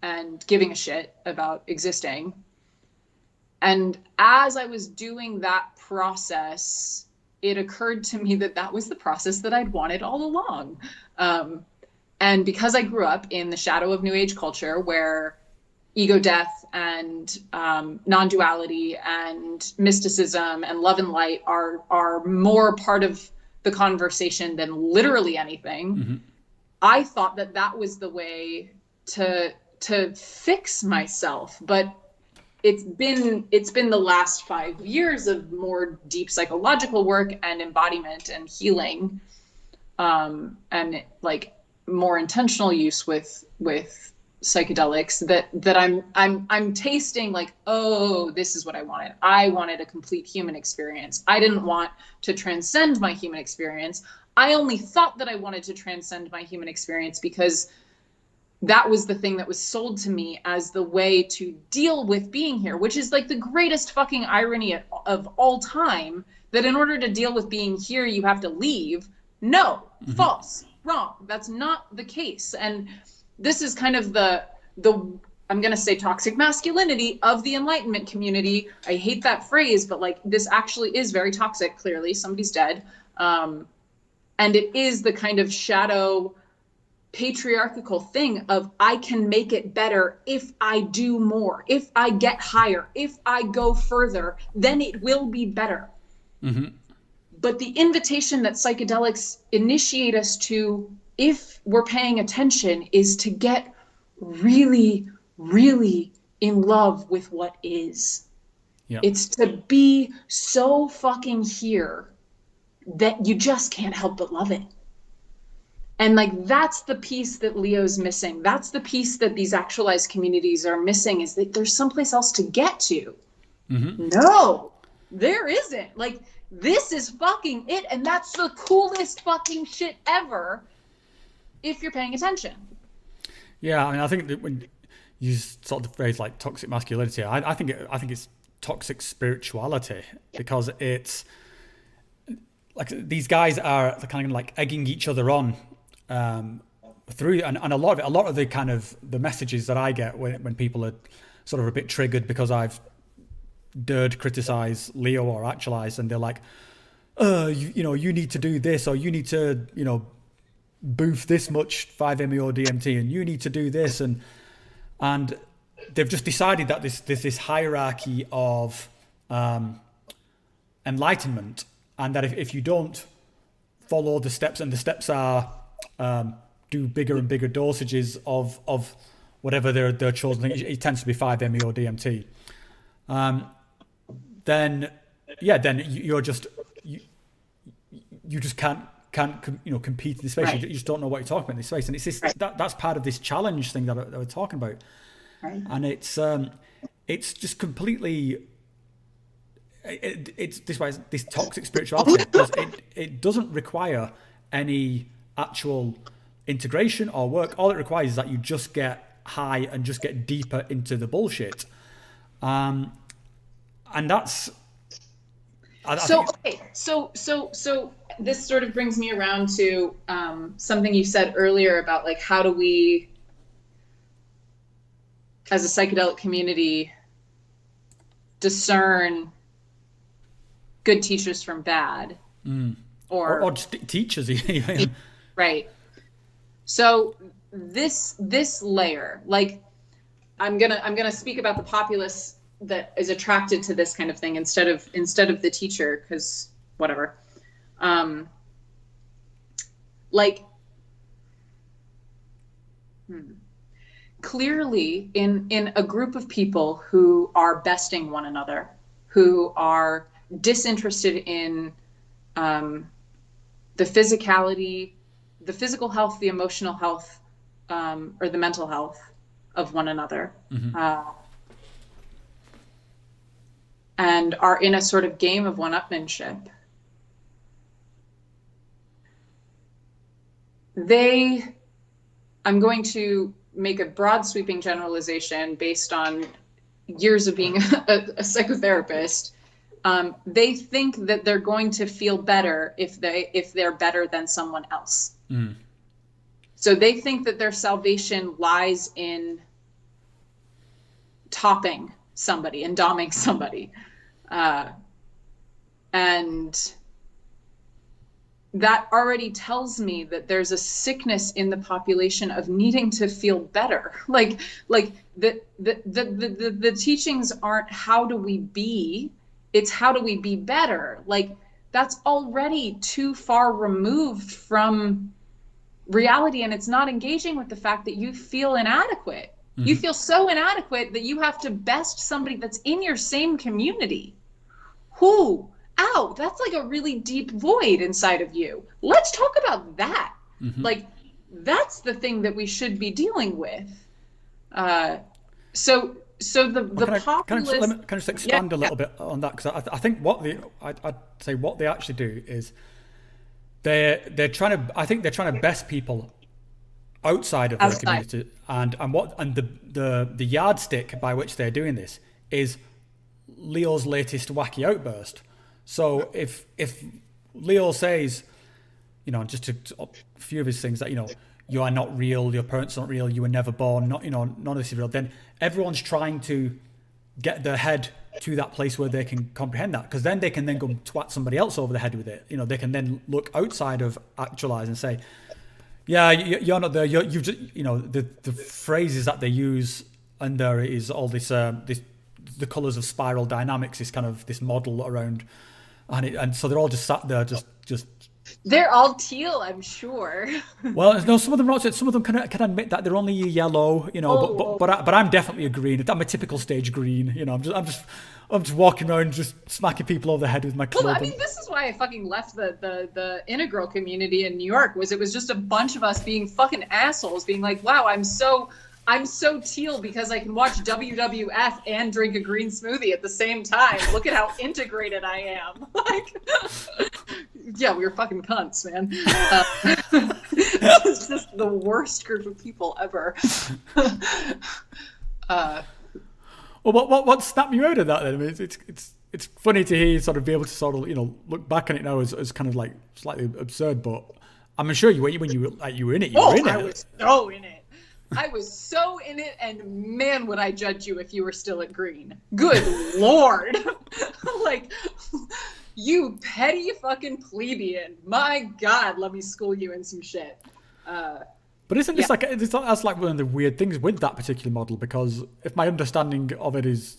and giving a shit about existing. And as I was doing that process, it occurred to me that that was the process that I'd wanted all along. And because I grew up in the shadow of New Age culture, where ego death and non-duality and mysticism and love and light are more part of the conversation than literally anything, I thought that that was the way to fix myself. But it's been the last 5 years of more deep psychological work and embodiment and healing, and like more intentional use with psychedelics that I'm tasting like, oh, this is what I wanted. I wanted a complete human experience. I didn't want to transcend my human experience. I only thought that I wanted to transcend my human experience because that was the thing that was sold to me as the way to deal with being here, which is like the greatest fucking irony of all time, that in order to deal with being here, you have to leave. No, false, wrong. That's not the case. And this is kind of the I'm going to say toxic masculinity of the Enlightenment community. I hate that phrase, but like, this actually is very toxic. Clearly somebody's dead. And it is the kind of shadow patriarchal thing of, I can make it better if I do more, if I get higher, if I go further, then it will be better. But the invitation that psychedelics initiate us to, if we're paying attention, is to get really, really in love with what is. It's to be so fucking here that you just can't help but love it. And like, that's the piece that Leo's missing. That's the piece that these actualized communities are missing, is that there's someplace else to get to. No, there isn't. Like, this is fucking it. And that's the coolest fucking shit ever, if you're paying attention. Yeah, I mean, I think that when you sort of phrase like toxic masculinity, I think it's toxic spirituality, because it's like these guys are kind of like egging each other on through, and a lot of the kind of the messages that I get when people are sort of a bit triggered because I've dared criticize Leo or actualize, and they're like, you need to do this, or you need to, boof this much 5-MeO DMT, and you need to do this, and they've just decided that there's this hierarchy of enlightenment, and that if you don't follow the steps, and the steps are do bigger and bigger dosages of whatever their chosen thing, it tends to be 5-MeO DMT, then you're just you just can't compete in this space. Right. You just don't know what you're talking about in this space, and it's this that's part of this challenge thing that we're talking about, right. And it's just completely it's this toxic spirituality, because it doesn't require any actual integration or work. All it requires is that you just get high and just get deeper into the bullshit, and that's so this sort of brings me around to something you said earlier about like, how do we as a psychedelic community discern good teachers from bad, or just teachers. Right. So this layer, like, I'm gonna speak about the populace that is attracted to this kind of thing instead of the teacher, because whatever. clearly in a group of people who are besting one another, who are disinterested in the physicality, the physical health, the emotional health, or the mental health of one another, and are in a sort of game of one-upmanship. I'm going to make a broad sweeping generalization based on years of being a psychotherapist. They think that they're going to feel better if they're better than someone else. So they think that their salvation lies in topping somebody and doming somebody. And that already tells me that there's a sickness in the population of needing to feel better. Like the teachings aren't how do we be, it's how do we be better. Like that's already too far removed from reality, and it's not engaging with the fact that you feel inadequate. You feel so inadequate that you have to best somebody that's in your same community. Ow, that's like a really deep void inside of you. Let's talk about that. Like, that's the thing that we should be dealing with. So the populist... Can I just expand a little bit on that? Because I think I'd say what they actually do is they're trying to best people outside of their community, and the yardstick by which they're doing this is Leo's latest wacky outburst. So if Leo says, just a few of his things that, you are not real, your parents aren't real, you were never born, none of this is real, then everyone's trying to get their head to that place where they can comprehend that, because then they can then go twat somebody else over the head with it. They can then look outside of actualize and say, yeah, you're not there. You've just, the phrases that they use, and there is all this, the colors of spiral dynamics, is kind of this model around, and so they're all just sat there, just. They're all teal, I'm sure. Well, no, some of them not. Some of them can admit that they're only yellow, but I'm definitely a green. I'm a typical stage green. I'm just walking around, just smacking people over the head with my club. Well, I mean, this is why I fucking left the integral community in New York. It was just a bunch of us being fucking assholes, being like, wow, I'm so teal because I can watch WWF and drink a green smoothie at the same time. Look at how integrated I am. Yeah, we were fucking cunts, man. It's just the worst group of people ever. Well, what snapped you out of that then? I mean, it's funny to hear you sort of be able to sort of look back on it now as kind of like slightly absurd, but I'm sure when you were in it, you were in it. I was so in it. I was so in it, and man, would I judge you if you were still at green. Good Lord. Like, you petty fucking plebeian. My God, let me school you in some shit. But isn't this that's like one of the weird things with that particular model? Because if my understanding of it is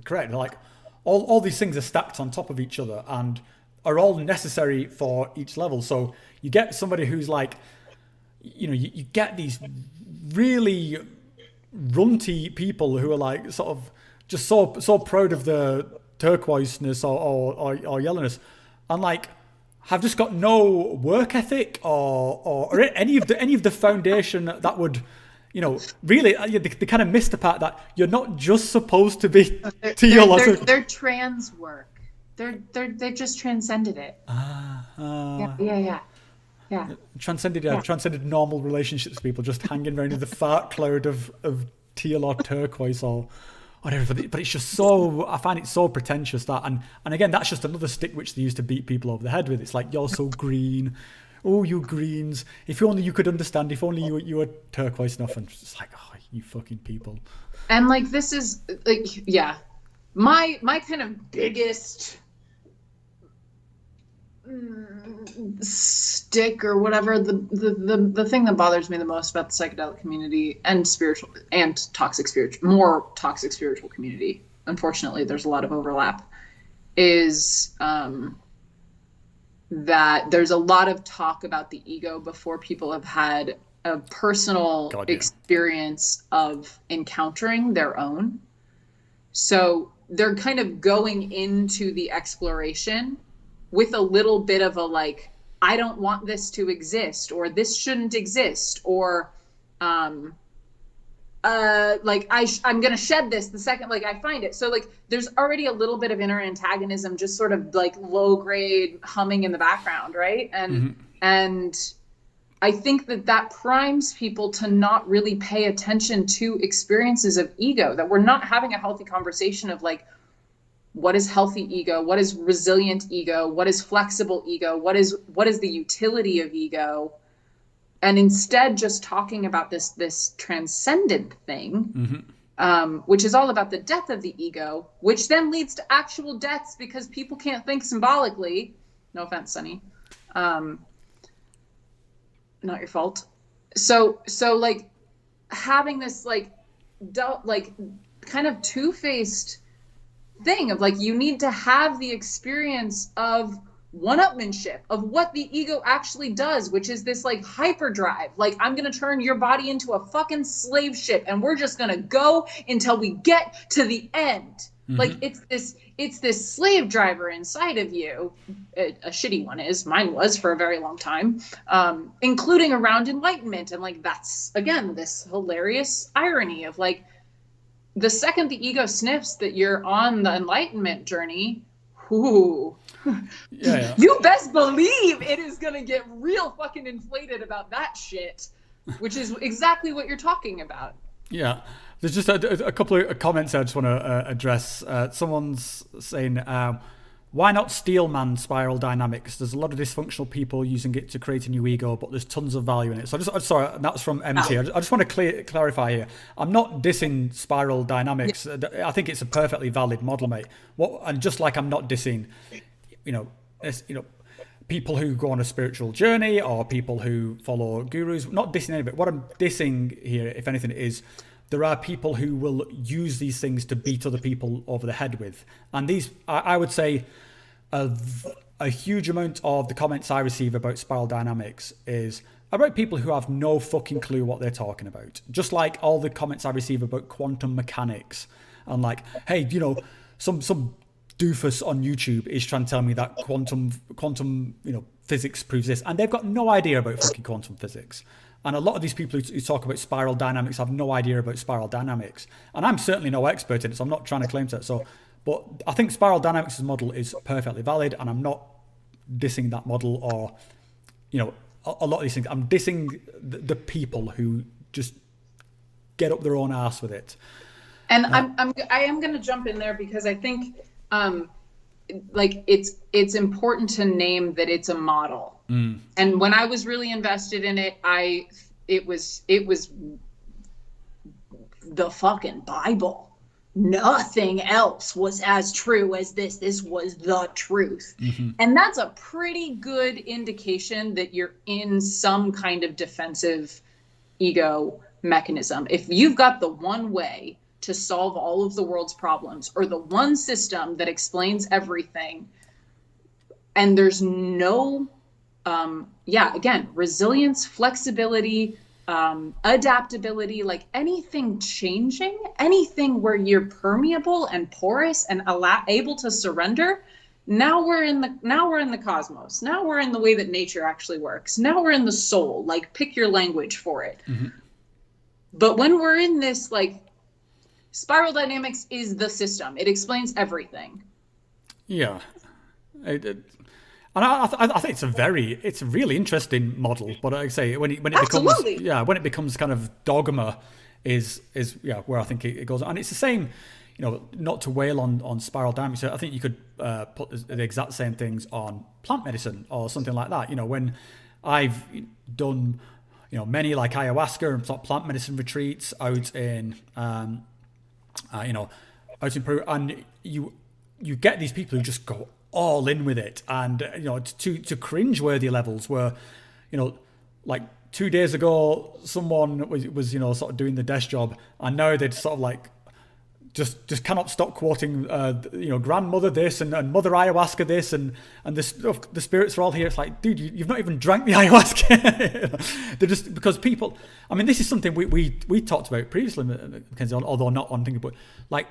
correct, like all these things are stacked on top of each other and are all necessary for each level. So you get somebody who's like, you get these really runty people who are like sort of just so proud of the turquoiseness or yellowness, and like have just got no work ethic or any of the foundation that would, really they kind of missed the part that you're not just supposed to be teal. Their trans work. They just transcended it. Yeah. Transcended normal relationships. People just hanging around in the fart cloud of teal or turquoise or whatever. But it's just so, I find it so pretentious that, and again, that's just another stick which they use to beat people over the head with. It's like, you're so green. Oh, you greens. If only you could understand. If only you were turquoise enough. And it's like, oh, you fucking people. And like, this is like, yeah, my kind of biggest stick or whatever, the thing that bothers me the most about the psychedelic community and more toxic spiritual community, unfortunately there's a lot of overlap, is that there's a lot of talk about the ego before people have had a personal God, yeah. experience of encountering their own. So they're kind of going into the exploration with a little bit of a like, I don't want this to exist, or this shouldn't exist, or like I'm gonna shed this the second like I find it. So like there's already a little bit of inner antagonism, just sort of like low grade humming in the background, right? And I think that primes people to not really pay attention to experiences of ego, that we're not having a healthy conversation of like, what is healthy ego? What is resilient ego? What is flexible ego? What is the utility of ego? And instead just talking about this transcendent thing, which is all about the death of the ego, which then leads to actual deaths because people can't think symbolically. No offense, Sonny. Not your fault. So like having this like kind of two-faced thing of like, you need to have the experience of one-upmanship of what the ego actually does, which is this like hyperdrive. Like, I'm going to turn your body into a fucking slave ship and we're just going to go until we get to the end. Like it's this slave driver inside of you. A shitty one is, mine was for a very long time, including around enlightenment. And like, that's again, this hilarious irony of like, the second the ego sniffs that you're on the enlightenment journey, whoo, you best believe it is going to get real fucking inflated about that shit, which is exactly what you're talking about. Yeah. There's just a couple of comments I just want to address. Someone's saying, why not Steelman spiral dynamics? There's a lot of dysfunctional people using it to create a new ego, but there's tons of value in it. So sorry, that's from MT. I just want to clarify here. I'm not dissing spiral dynamics. I think it's a perfectly valid model, mate. And just like I'm not dissing, people who go on a spiritual journey or people who follow gurus, not dissing any of it. What I'm dissing here, if anything, is there are people who will use these things to beat other people over the head with. And these, I would say, a huge amount of the comments I receive about spiral dynamics is about people who have no fucking clue what they're talking about. Just like all the comments I receive about quantum mechanics. And like, hey, some doofus on YouTube is trying to tell me that quantum physics proves this. And they've got no idea about fucking quantum physics. And a lot of these people who talk about spiral dynamics have no idea about spiral dynamics. And I'm certainly no expert in it, so I'm not trying to claim that. But I think spiral dynamics' model is perfectly valid, and I'm not dissing that model or, a lot of these things. I'm dissing the people who just get up their own ass with it. And I am going to jump in there because I think, it's important to name that it's a model. And when I was really invested in it, it was the fucking Bible. Nothing else was as true as this. This was the truth. And that's a pretty good indication that you're in some kind of defensive ego mechanism. If you've got the one way to solve all of the world's problems, or the one system that explains everything, and there's no again, resilience, flexibility, adaptability, like anything changing, anything where you're permeable and porous and able to surrender. Now we're in the cosmos. Now we're in the way that nature actually works. Now we're in the soul. Like, pick your language for it. But when we're in this, like, spiral dynamics is the system. It explains everything. Yeah. And I think it's a really interesting model. But like I say, when it becomes kind of dogma, is where I think it goes. And it's the same, not to wail on spiral dynamics. I think you could put the exact same things on plant medicine or something like that. When I've done many like ayahuasca and plant medicine retreats out in out in Peru, and you get these people who just go all in with it, and to cringe-worthy levels where like 2 days ago someone was sort of doing the desk job, and now they'd sort of like just cannot stop quoting, grandmother this and mother ayahuasca this and this stuff. The spirits are all here. It's like, dude, you've not even drank the ayahuasca. They're just, because people, I mean, this is something we talked about previously, Mackenzie, although not on thinking, but like,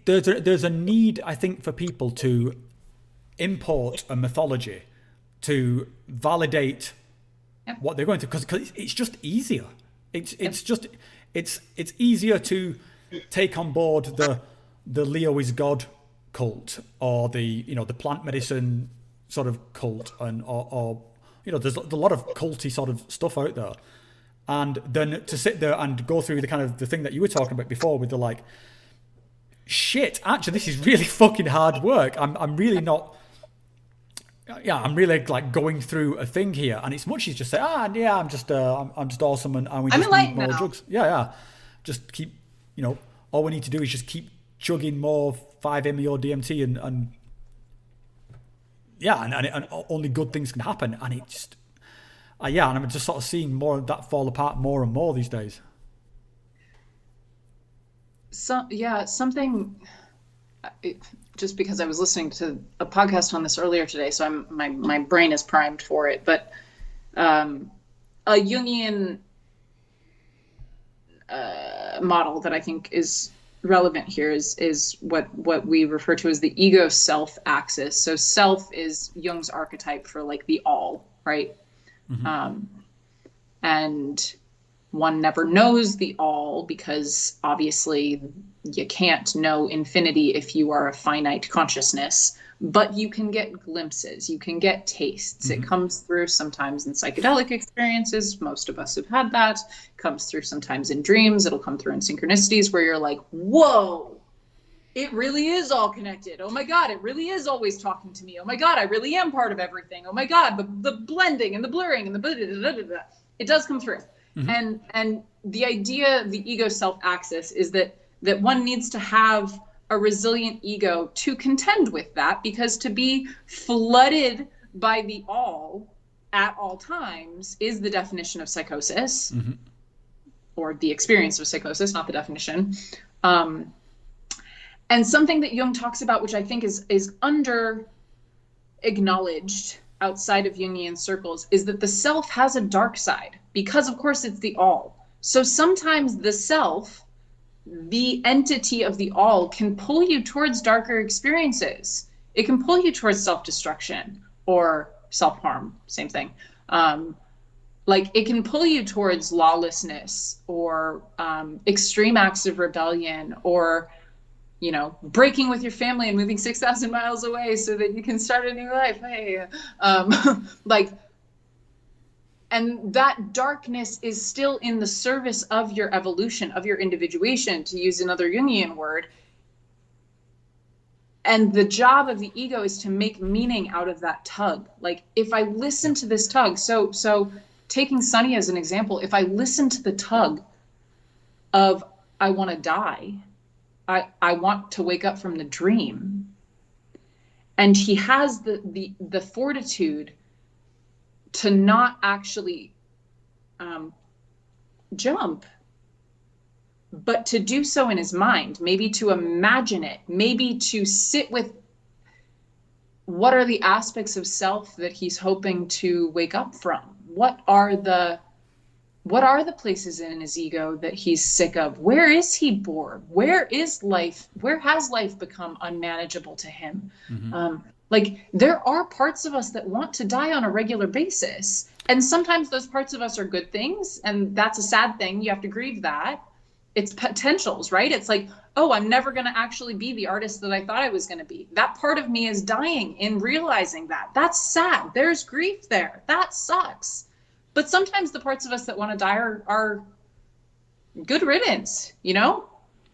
there's a need, I think, for people to import a mythology to validate what they're going to, because it's just easier. It's easier to take on board the Leo is God cult, or the plant medicine sort of cult, and or there's a lot of culty sort of stuff out there, and then to sit there and go through the kind of the thing that you were talking about before with the like, shit, actually this is really fucking hard work. I'm really not. Yeah, I'm really like going through a thing here, and it's much as just say, I'm just awesome, and we just need more drugs. Yeah, just keep, all we need to do is just keep chugging more 5-MeO DMT, and only good things can happen, and it just, and I'm just sort of seeing more of that fall apart more and more these days. Just because I was listening to a podcast on this earlier today, so my brain is primed for it. But a Jungian model that I think is relevant here is what we refer to as the ego self axis. So self is Jung's archetype for like the all, right? Mm-hmm. And one never knows the all, because obviously you can't know infinity if you are a finite consciousness, but you can get glimpses, you can get tastes. Mm-hmm. It comes through sometimes in psychedelic experiences. Most of us have had that. It comes through sometimes in dreams. It'll come through in synchronicities where you're like, whoa, it really is all connected. Oh my God, it really is always talking to me. Oh my God, I really am part of everything. Oh my God, the blending and the blurring and the blah, blah, blah, blah, blah. It does come through. Mm-hmm. And the idea, the ego self axis, is that one needs to have a resilient ego to contend with that, because to be flooded by the all at all times is the definition of psychosis, mm-hmm. or the experience of psychosis, not the definition. And something that Jung talks about, which I think is under acknowledged outside of Jungian circles, is that the self has a dark side, because of course it's the all. So sometimes the self, the entity of the all, can pull you towards darker experiences. It can pull you towards self-destruction or self-harm, same thing. Like it can pull you towards lawlessness, or extreme acts of rebellion, or breaking with your family and moving 6,000 miles away so that you can start a new life. Hey, and that darkness is still in the service of your evolution, of your individuation, to use another Jungian word. And the job of the ego is to make meaning out of that tug. Like if I listen to this tug, so taking Sunny as an example, if I listen to the tug of, I want to die, I want to wake up from the dream, and he has the fortitude to not actually jump, but to do so in his mind, maybe to imagine it, maybe to sit with what are the aspects of self that he's hoping to wake up from. What are the places in his ego that he's sick of? Where is he bored? Where is life? Where has life become unmanageable to him? Mm-hmm. Like there are parts of us that want to die on a regular basis. And sometimes those parts of us are good things. And that's a sad thing. You have to grieve that. It's potentials, right? It's like, oh, I'm never going to actually be the artist that I thought I was going to be. That part of me is dying in realizing that. That's sad. There's grief there. That sucks. But sometimes the parts of us that want to die are good riddance,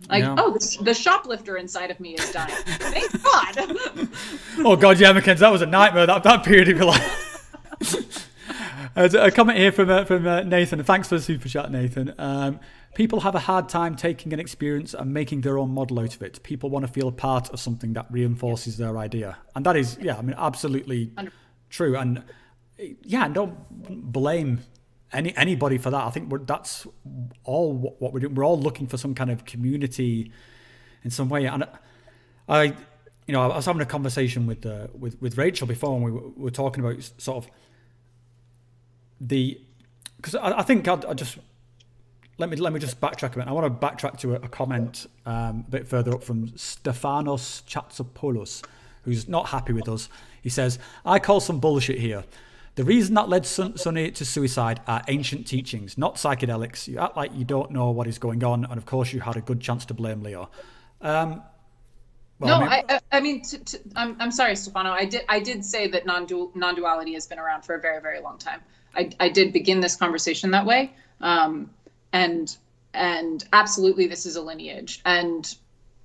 Like, oh, the shoplifter inside of me is dying. Thank God. Oh, God, yeah, Mackenzie, that was a nightmare, that period of your life. There's a comment here from Nathan. Thanks for the super chat, Nathan. People have a hard time taking an experience and making their own model out of it. People want to feel a part of something that reinforces their idea. And that is, absolutely true. And don't blame anybody for that. I think that's all what we're doing. We're all looking for some kind of community in some way. And I was having a conversation with Rachel before, and we were talking about sort of because I think I just let me just backtrack a bit. I want to backtrack to a comment a bit further up from Stefanos Chatsopoulos, who's not happy with us. He says, "I call some bullshit here. The reason that led Sonny to suicide are ancient teachings, not psychedelics. You act like you don't know what is going on, and of course you had a good chance to blame Leo." I'm sorry, Stefano. I did say that non-duality has been around for a very, very long time. I did begin this conversation that way, and absolutely this is a lineage. And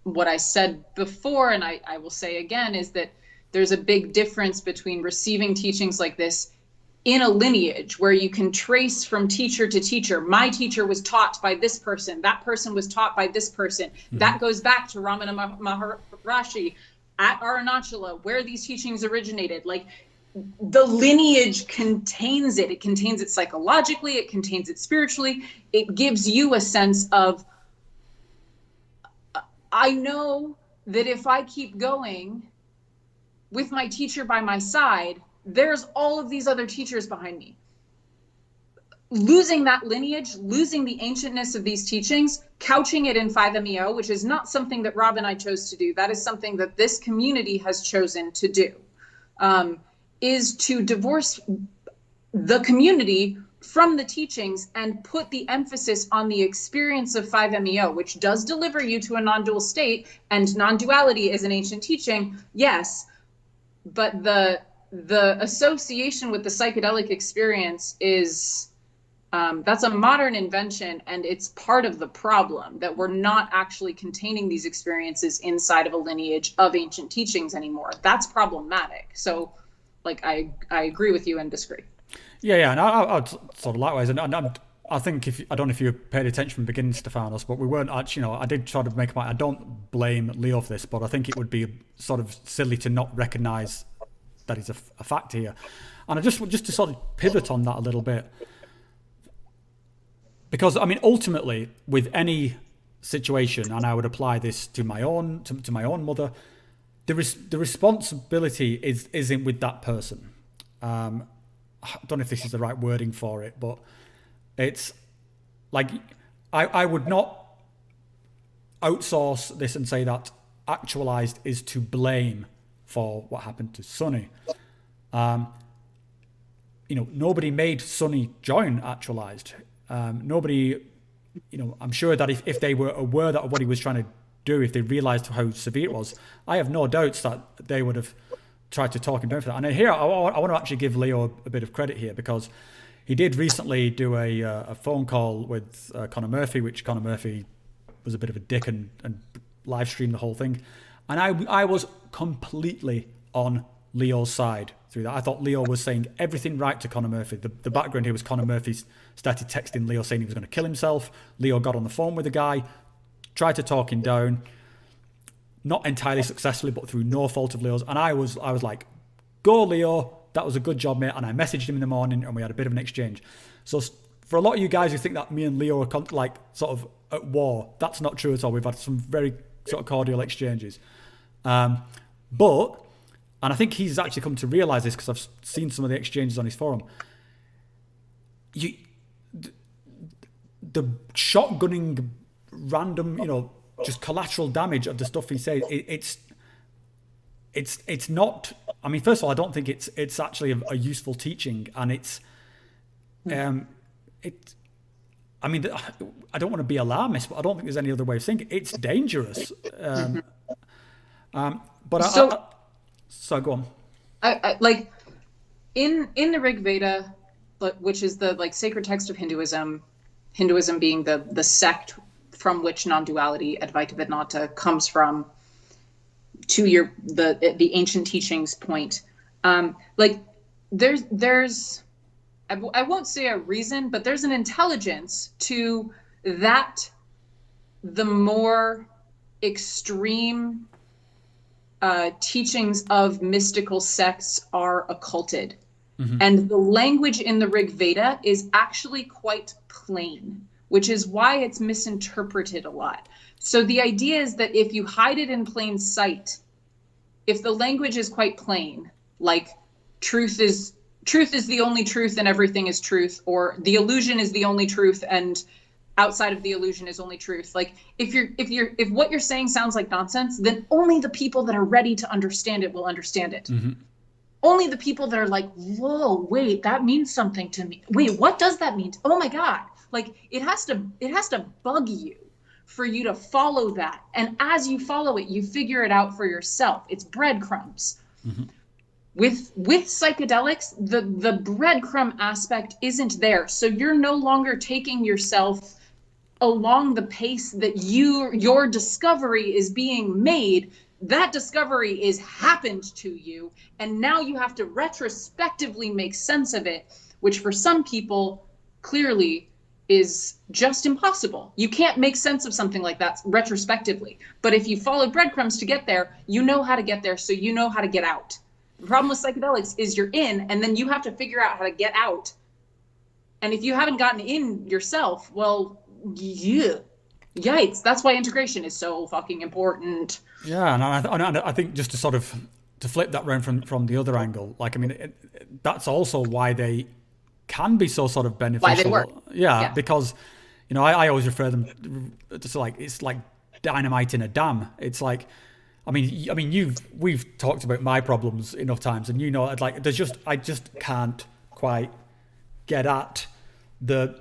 what I said before, and I will say again, is that there's a big difference between receiving teachings like this in a lineage where you can trace from teacher to teacher. My teacher was taught by this person. That person was taught by this person. Mm-hmm. That goes back to Ramana Maharishi at Arunachala, where these teachings originated. Like, the lineage contains it. It contains it psychologically. It contains it spiritually. It gives you a sense of, I know that if I keep going with my teacher by my side, there's all of these other teachers behind me. Losing that lineage, losing the ancientness of these teachings, couching it in 5MEO, which is not something that Rob and I chose to do. That is something that this community has chosen to do, is to divorce the community from the teachings and put the emphasis on the experience of 5MEO, which does deliver you to a non-dual state, and non-duality is an ancient teaching, yes, but the association with the psychedelic experience is, that's a modern invention, and it's part of the problem that we're not actually containing these experiences inside of a lineage of ancient teachings anymore. That's problematic. So, like, I agree with you and disagree. Yeah, and I'd sort of likewise, and I think I don't know if you paid attention from the beginning, Stefanos, but we weren't actually, I did sort of make a point. I don't blame Leo for this, but I think it would be sort of silly to not recognise that is a fact here. And I just to sort of pivot on that a little bit, because I mean, ultimately, with any situation, and I would apply this to my own mother, the responsibility isn't with that person. I don't know if this is the right wording for it, but it's like I would not outsource this and say that actualized is to blame for what happened to Sonny. Nobody made Sonny join actualized. Nobody, I'm sure that if they were aware of what he was trying to do, if they realized how severe it was, I have no doubts that they would have tried to talk him down for that. And here, I want to actually give Leo a bit of credit here, because he did recently do a phone call with Conor Murphy, which Conor Murphy was a bit of a dick and live streamed the whole thing. And I was completely on Leo's side through that. I thought Leo was saying everything right to Conor Murphy. The background here was Conor Murphy started texting Leo saying he was going to kill himself. Leo got on the phone with the guy, tried to talk him down, not entirely successfully, but through no fault of Leo's. And I was like, go Leo, that was a good job, mate. And I messaged him in the morning and we had a bit of an exchange. So for a lot of you guys who think that me and Leo are like sort of at war, that's not true at all. We've had some very sort of cordial exchanges. But, and I think he's actually come to realize this because I've seen some of the exchanges on his forum. The shotgunning random, just collateral damage of the stuff he says, it's not, I mean, first of all, I don't think it's actually a useful teaching, and I mean, I don't want to be alarmist, but I don't think there's any other way of saying it. It's dangerous. So go on. I like in the Rig Veda, which is the sacred text of Hinduism being the sect from which non-duality, Advaita Vedanta, comes from, to the ancient teachings point. There's I won't say a reason, but there's an intelligence to that. The more extreme teachings of mystical sects are occulted. And the language in the Rig Veda is actually quite plain, which is why it's misinterpreted a lot. So the idea is that if you hide it in plain sight, if the language is quite plain, like truth is the only truth and everything is truth, or the illusion is the only truth and outside of the illusion is only truth. Like if what you're saying sounds like nonsense, then only the people that are ready to understand it will understand it. Only the people that are like, whoa, wait, that means something to me. Wait, what does that mean? Oh my God. Like it has to bug you for you to follow that. And as you follow it, you figure it out for yourself. It's breadcrumbs. With psychedelics, the breadcrumb aspect isn't there. So you're no longer taking yourself along the pace that your discovery is being made. That discovery is happened to you, and now you have to retrospectively make sense of it, which for some people clearly is just impossible. You can't make sense of something like that retrospectively. But if you follow breadcrumbs to get there, you know how to get there, so you know how to get out. The problem with psychedelics is you're in, and then you have to figure out how to get out. And if you haven't gotten in yourself, well, yeah. Yikes. That's why integration is so fucking important. Yeah, and I think just to flip that round from the other angle, like, I mean, that's also why they can be so sort of beneficial. Why they work. Yeah, because, you know, I always refer them to like, it's like dynamite in a dam. It's like, I mean, we've talked about my problems enough times, and you know, like, I just can't quite get at the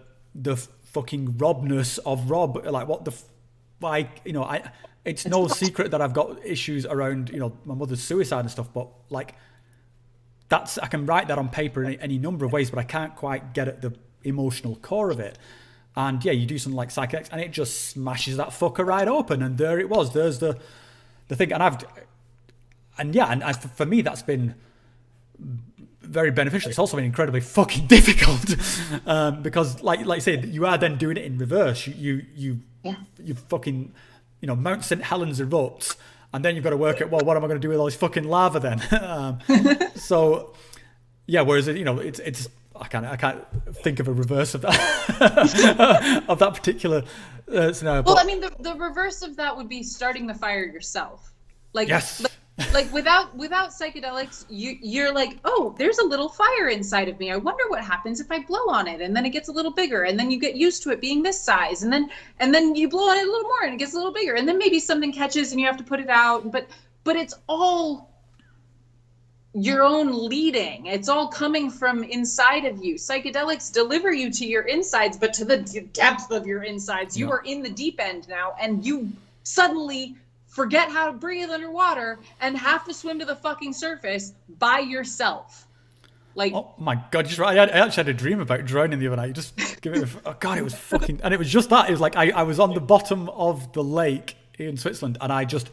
fucking Robness of Rob. Like, what the, like, you know, it's no secret that I've got issues around, you know, my mother's suicide and stuff, but like, I can write that on paper in any number of ways, but I can't quite get at the emotional core of it. And yeah, you do something like Psychedelics and it just smashes that fucker right open, and there it was. There's the thing. And for me, that's been very beneficial. It's also been incredibly fucking difficult because, like I say, you are then doing it in reverse. You fucking, you know, Mount St. Helens erupts, and then you've got to work out, well, what am I going to do with all this fucking lava then? So yeah, whereas, you know, it's I can't think of a reverse of that of that particular scenario. Well, I mean, the reverse of that would be starting the fire yourself. Like, yes. Like without psychedelics, you're like, oh, there's a little fire inside of me. I wonder what happens if I blow on it, and then it gets a little bigger, and then you get used to it being this size, and then you blow on it a little more, and it gets a little bigger, and then maybe something catches, and you have to put it out. But it's all your own leading. It's all coming from inside of you. Psychedelics deliver you to your insides, but to the depth of your insides. You are in the deep end now, and you suddenly forget how to breathe underwater and have to swim to the fucking surface by yourself. Like, oh my God, just right. I actually had a dream about drowning the other night. You just give it oh God, it was fucking, and it was just that. It was like, I was on the bottom of the lake in Switzerland, and I just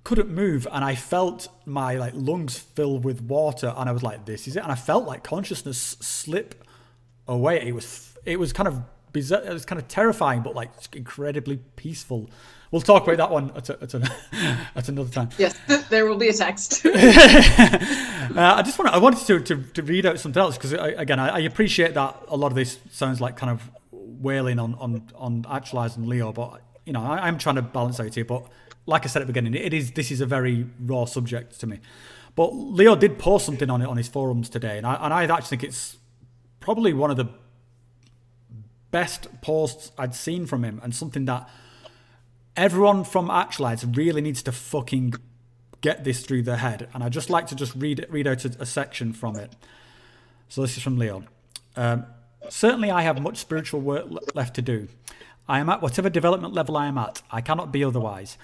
couldn't move, and I felt my like lungs fill with water, and I was like, this is it. And I felt like consciousness slip away. It was kind of bizarre. It was kind of terrifying, but like incredibly peaceful. We'll talk about that one at another time. Yes, there will be a text. I wanted to read out something else, because I appreciate that a lot of this sounds like kind of wailing on Actualize and Leo, but you know, I'm trying to balance out here. But like I said at the beginning, this is a very raw subject to me. But Leo did post something on his forums today, and I actually think it's probably one of the best posts I'd seen from him, and something that everyone from Actualize really needs to fucking get this through their head. And I'd just like to read out a section from it. So this is from Leo. Certainly I have much spiritual work left to do. I am at whatever development level I am at. I cannot be otherwise.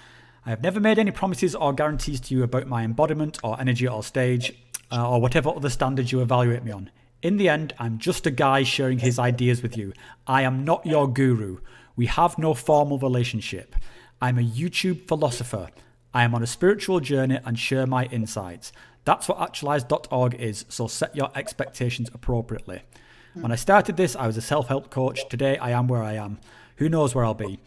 I have never made any promises or guarantees to you about my embodiment or energy or stage or whatever other standards you evaluate me on. In the end, I'm just a guy sharing his ideas with you. I am not your guru. We have no formal relationship. I'm a YouTube philosopher. I am on a spiritual journey and share my insights. That's what actualize.org is, so set your expectations appropriately. When I started this, I was a self-help coach. Today, I am where I am. Who knows where I'll be?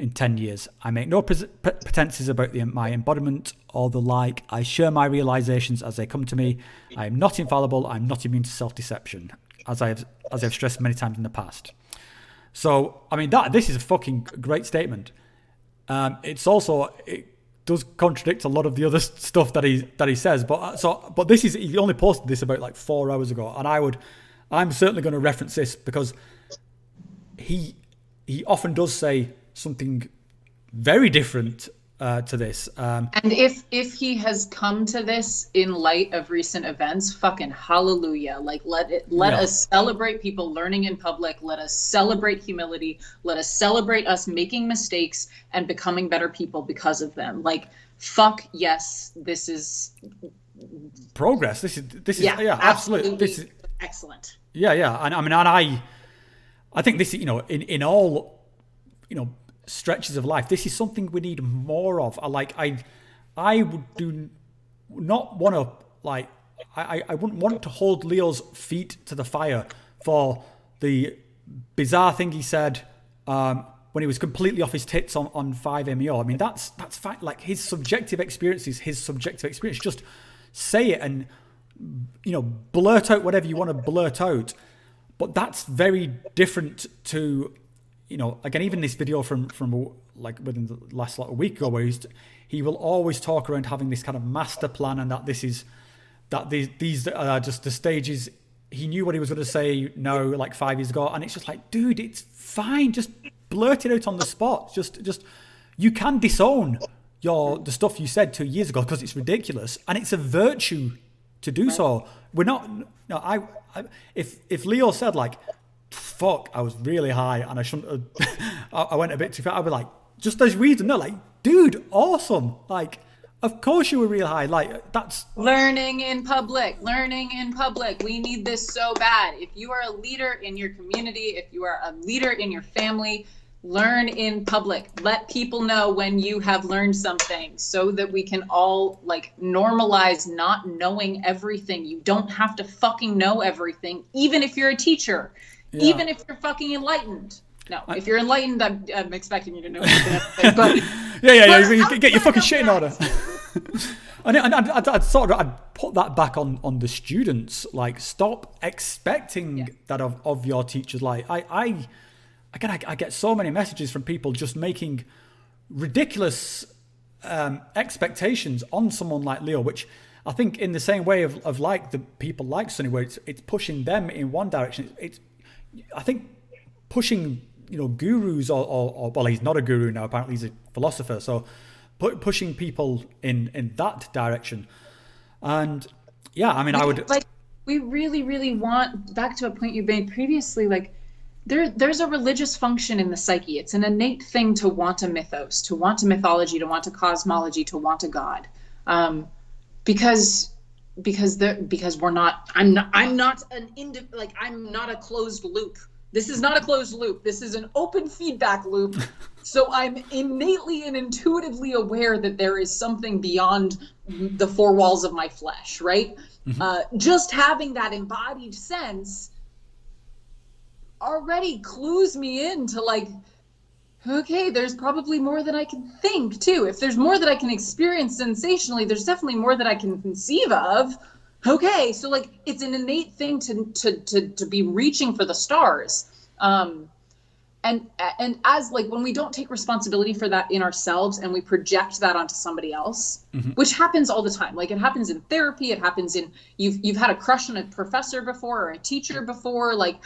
in 10 years. I make no pretenses about my embodiment or the like. I share my realizations as they come to me. I am not infallible. I'm not immune to self-deception, as I've stressed many times in the past. So, I mean, this is a fucking great statement. It does contradict a lot of the other stuff that he says. But this is, he only posted this about like 4 hours ago, and I'm certainly going to reference this because he often does say something very different to this. And if he has come to this in light of recent events, fucking hallelujah. Like let us celebrate people learning in public. Let us celebrate humility. Let us celebrate us making mistakes and becoming better people because of them. Like, fuck yes, this is progress. This is absolutely. This is excellent. Yeah. And I mean, I think this, in all, stretches of life, this is something we need more of. I do not want to, like, I wouldn't want to hold Leo's feet to the fire for the bizarre thing he said when he was completely off his tits on 5MEO. I mean, that's fine. Like, his subjective experience is his subjective experience. Just say it and, blurt out whatever you want to blurt out. But that's very different to, again, even this video from like within the last like a week ago, where he will always talk around having this kind of master plan, and that these are just the stages. He knew what he was going to say now, like 5 years ago, and it's just like, dude, it's fine. Just blurt it out on the spot. Just you can disown the stuff you said 2 years ago because it's ridiculous, and it's a virtue to do so. We're not. No, if Leo said like, fuck, I was really high and I shouldn't have, I went a bit too far, I'd be like, just there's reason. No, like, dude, awesome. Like, of course you were real high. Like, that's learning in public. We need this so bad. If you are a leader in your community, if you are a leader in your family, learn in public. Let people know when you have learned something so that we can all like normalize not knowing everything. You don't have to fucking know everything, even if you're a teacher. Yeah. Even if you're fucking enlightened. No, if you're enlightened, I'm expecting you to know everything. But you get your fucking shit in order. And I'd put that back on the students. Like, stop expecting that of your teachers. Like, I get so many messages from people just making ridiculous expectations on someone like Leo, which I think in the same way of like the people like Sonny, where it's pushing them in one direction. I think pushing, gurus or well, he's not a guru now, apparently he's a philosopher. So pushing people in that direction. And yeah, I mean, I would like, we really, really want, back to a point you made previously, like there's a religious function in the psyche. It's an innate thing to want a mythos, to want a mythology, to want a cosmology, to want a God. Because we're not, I'm not I'm not a closed loop. This is not a closed loop. This is an open feedback loop. So I'm innately and intuitively aware that there is something beyond the four walls of my flesh, right? Mm-hmm. Just having that embodied sense already clues me into like, okay, there's probably more than I can think too. If there's more that I can experience sensationally, there's definitely more that I can conceive of. Okay, so like it's an innate thing to be reaching for the stars. And as like when we don't take responsibility for that in ourselves and we project that onto somebody else, mm-hmm. which happens all the time. Like it happens in therapy, it happens in you've had a crush on a professor before or a teacher before, like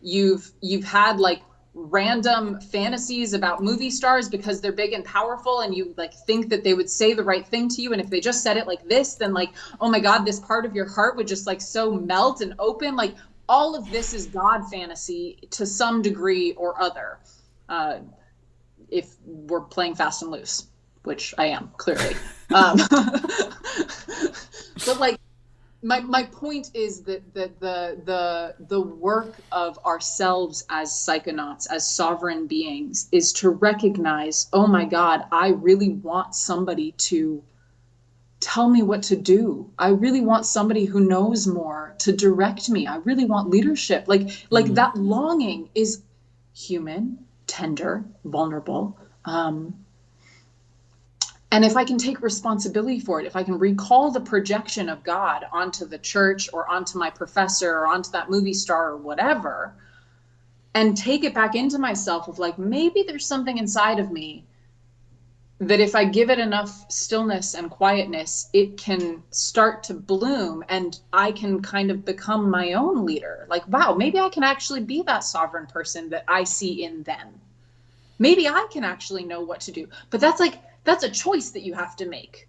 you've had like random fantasies about movie stars because they're big and powerful and you like think that they would say the right thing to you, and if they just said it like this, then like, oh my God, this part of your heart would just like so melt and open. Like all of this is God fantasy to some degree or other, if we're playing fast and loose, which I am clearly. But like my point is that the work of ourselves as psychonauts, as sovereign beings, is to recognize, oh my God, I really want somebody to tell me what to do. I really want somebody who knows more to direct me. I really want leadership. Like that longing is human. tender, vulnerable. And if I can take responsibility for it, if I can recall the projection of God onto the church or onto my professor or onto that movie star or whatever, and take it back into myself of like, maybe there's something inside of me that if I give it enough stillness and quietness, it can start to bloom and I can kind of become my own leader. Like, wow, maybe I can actually be that sovereign person that I see in them. Maybe I can actually know what to do. But that's a choice that you have to make.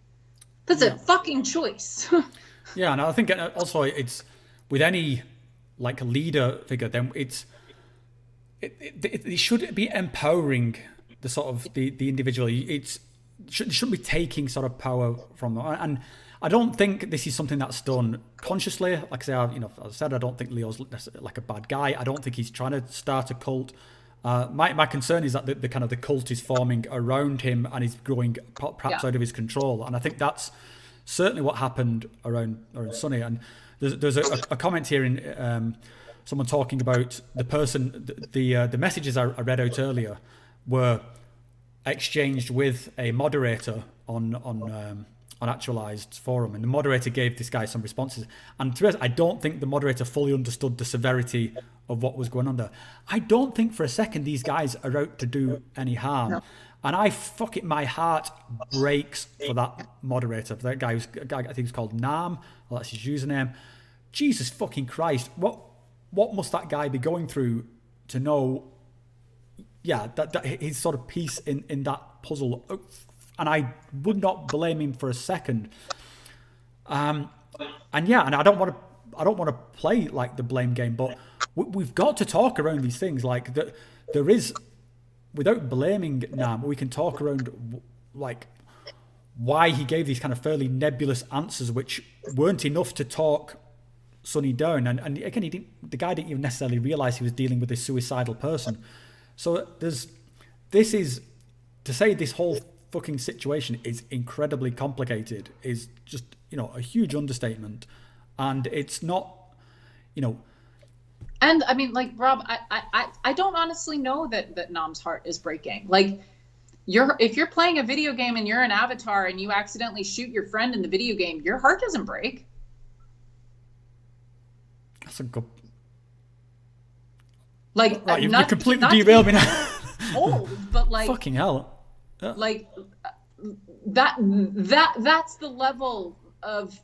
That's a fucking choice. Yeah, and I think also it's with any like leader figure, then it should be empowering the sort of the individual. It shouldn't be taking sort of power from them. And I don't think this is something that's done consciously. Like I say, as I said, I don't think Leo's like a bad guy. I don't think he's trying to start a cult. My concern is that the kind of the cult is forming around him and is growing perhaps out of his control. And I think that's certainly what happened around Sonny. And there's a comment here in someone talking about the person, the messages I read out earlier were exchanged with a moderator on Actualized forum, and the moderator gave this guy some responses. And to be honest, I don't think the moderator fully understood the severity of what was going on there. I don't think for a second these guys are out to do any harm. No. And my heart breaks for that moderator, for that guy, I think he's called Nam, or that's his username. Jesus fucking Christ, what must that guy be going through to know, that his sort of piece in that puzzle. And I would not blame him for a second. And I don't want to play like the blame game, but we've got to talk around these things. Like there is, without blaming Nam, we can talk around like why he gave these kind of fairly nebulous answers, which weren't enough to talk Sonny down. And again, the guy didn't even necessarily realize he was dealing with a suicidal person. So this is to say this whole fucking situation is incredibly complicated is just, a huge understatement. And it's not, And I mean, like, Rob, I don't honestly know that Nam's heart is breaking. Like, if you're playing a video game and you're an avatar and you accidentally shoot your friend in the video game, your heart doesn't break. That's a good. Like, right, you completely derailed me now. Old, but like, fucking hell. Yeah. Like that's the level of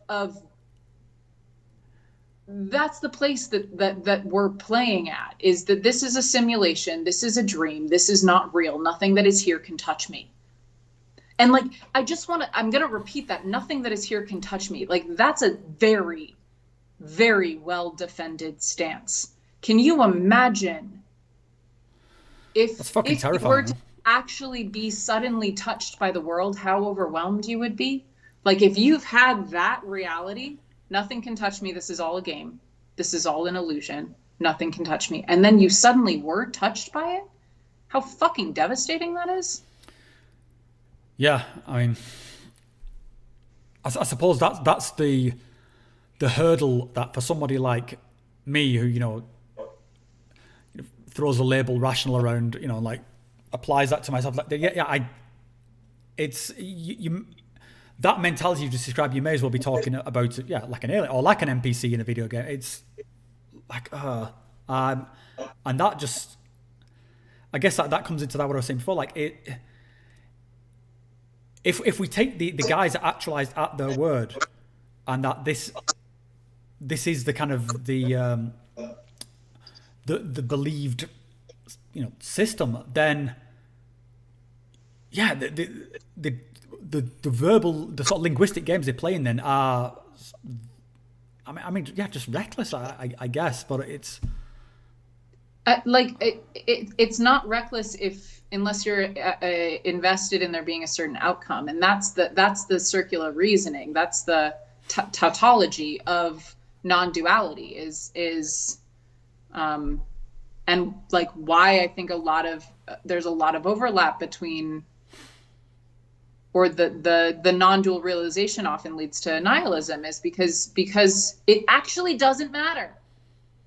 that's the place that we're playing at, is that this is a simulation, this is a dream, this is not real, nothing that is here can touch me. And like, I'm gonna repeat that, nothing that is here can touch me. Like, that's a very, very well defended stance. Can you imagine if you were to actually be suddenly touched by the world, how overwhelmed you would be? Like, if you've had that reality, nothing can touch me, this is all a game, this is all an illusion, nothing can touch me, and then you suddenly were touched by it, how fucking devastating that is. Yeah, I mean, I suppose that's the hurdle that for somebody like me who throws a label rational around, like applies that to myself, like that mentality you just described, you may as well be talking about like an alien or like an NPC in a video game. It's like and that just, I guess that comes into that what I was saying before, like if we take the guys that actualized at their word, and that this is the kind of the believed system, then the verbal, the sort of linguistic games they're playing then are, just reckless, I guess. But it's it's not reckless unless you're invested in there being a certain outcome, and that's the circular reasoning. That's the tautology of non-duality is and like why I think there's a lot of overlap between, or the non-dual realization often leads to nihilism, is because it actually doesn't matter.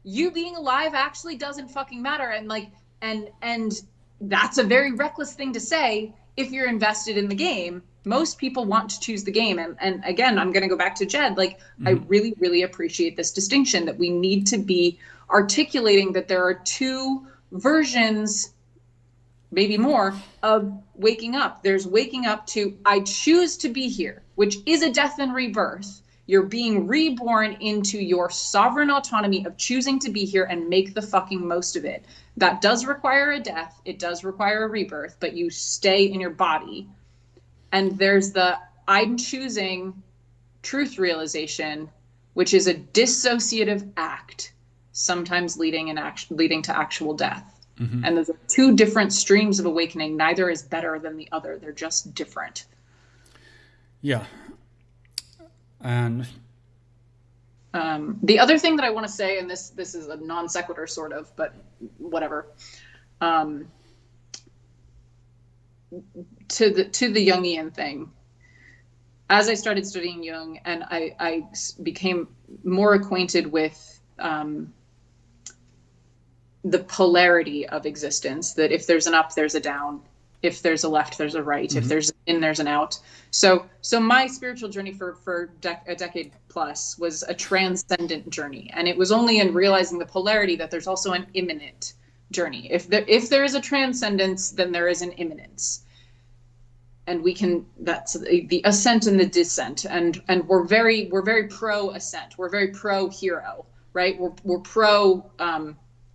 You being alive actually doesn't fucking matter. And like, and that's a very reckless thing to say if you're invested in the game. Most people want to choose the game. And again, I'm going to go back to Jed. Like, I really, really appreciate this distinction that we need to be articulating that there are two versions, maybe more, of waking up. There's waking up to, I choose to be here, which is a death and rebirth. You're being reborn into your sovereign autonomy of choosing to be here and make the fucking most of it. That does require a death. It does require a rebirth, but you stay in your body. And there's the I'm choosing truth realization, which is a dissociative act, sometimes leading to actual death. And those are two different streams of awakening. Neither is better than the other. They're just different. Yeah. And the other thing that I want to say, and this is a non sequitur sort of, but whatever. To the Jungian thing, as I started studying Jung and I became more acquainted with the polarity of existence, that if there's an up, there's a down. If there's a left, there's a right. If there's an in, there's an out. So my spiritual journey for a decade plus was a transcendent journey. And it was only in realizing the polarity that there's also an immanent journey. If there is a transcendence, then there is an immanence. And that's the ascent and the descent. And we're very pro ascent. We're very pro hero, right? We're pro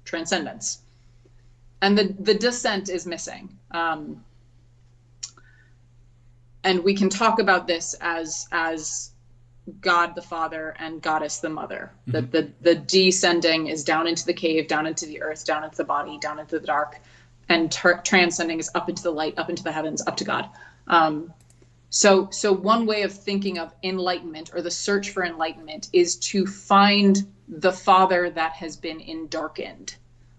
transcendence. And the descent is missing. And we can talk about this as God the Father and Goddess the Mother. The descending is down into the cave, down into the earth, down into the body, down into the dark, and transcending is up into the light, up into the heavens, up to God. So one way of thinking of enlightenment, or the search for enlightenment, is to find the Father that has been endarkened.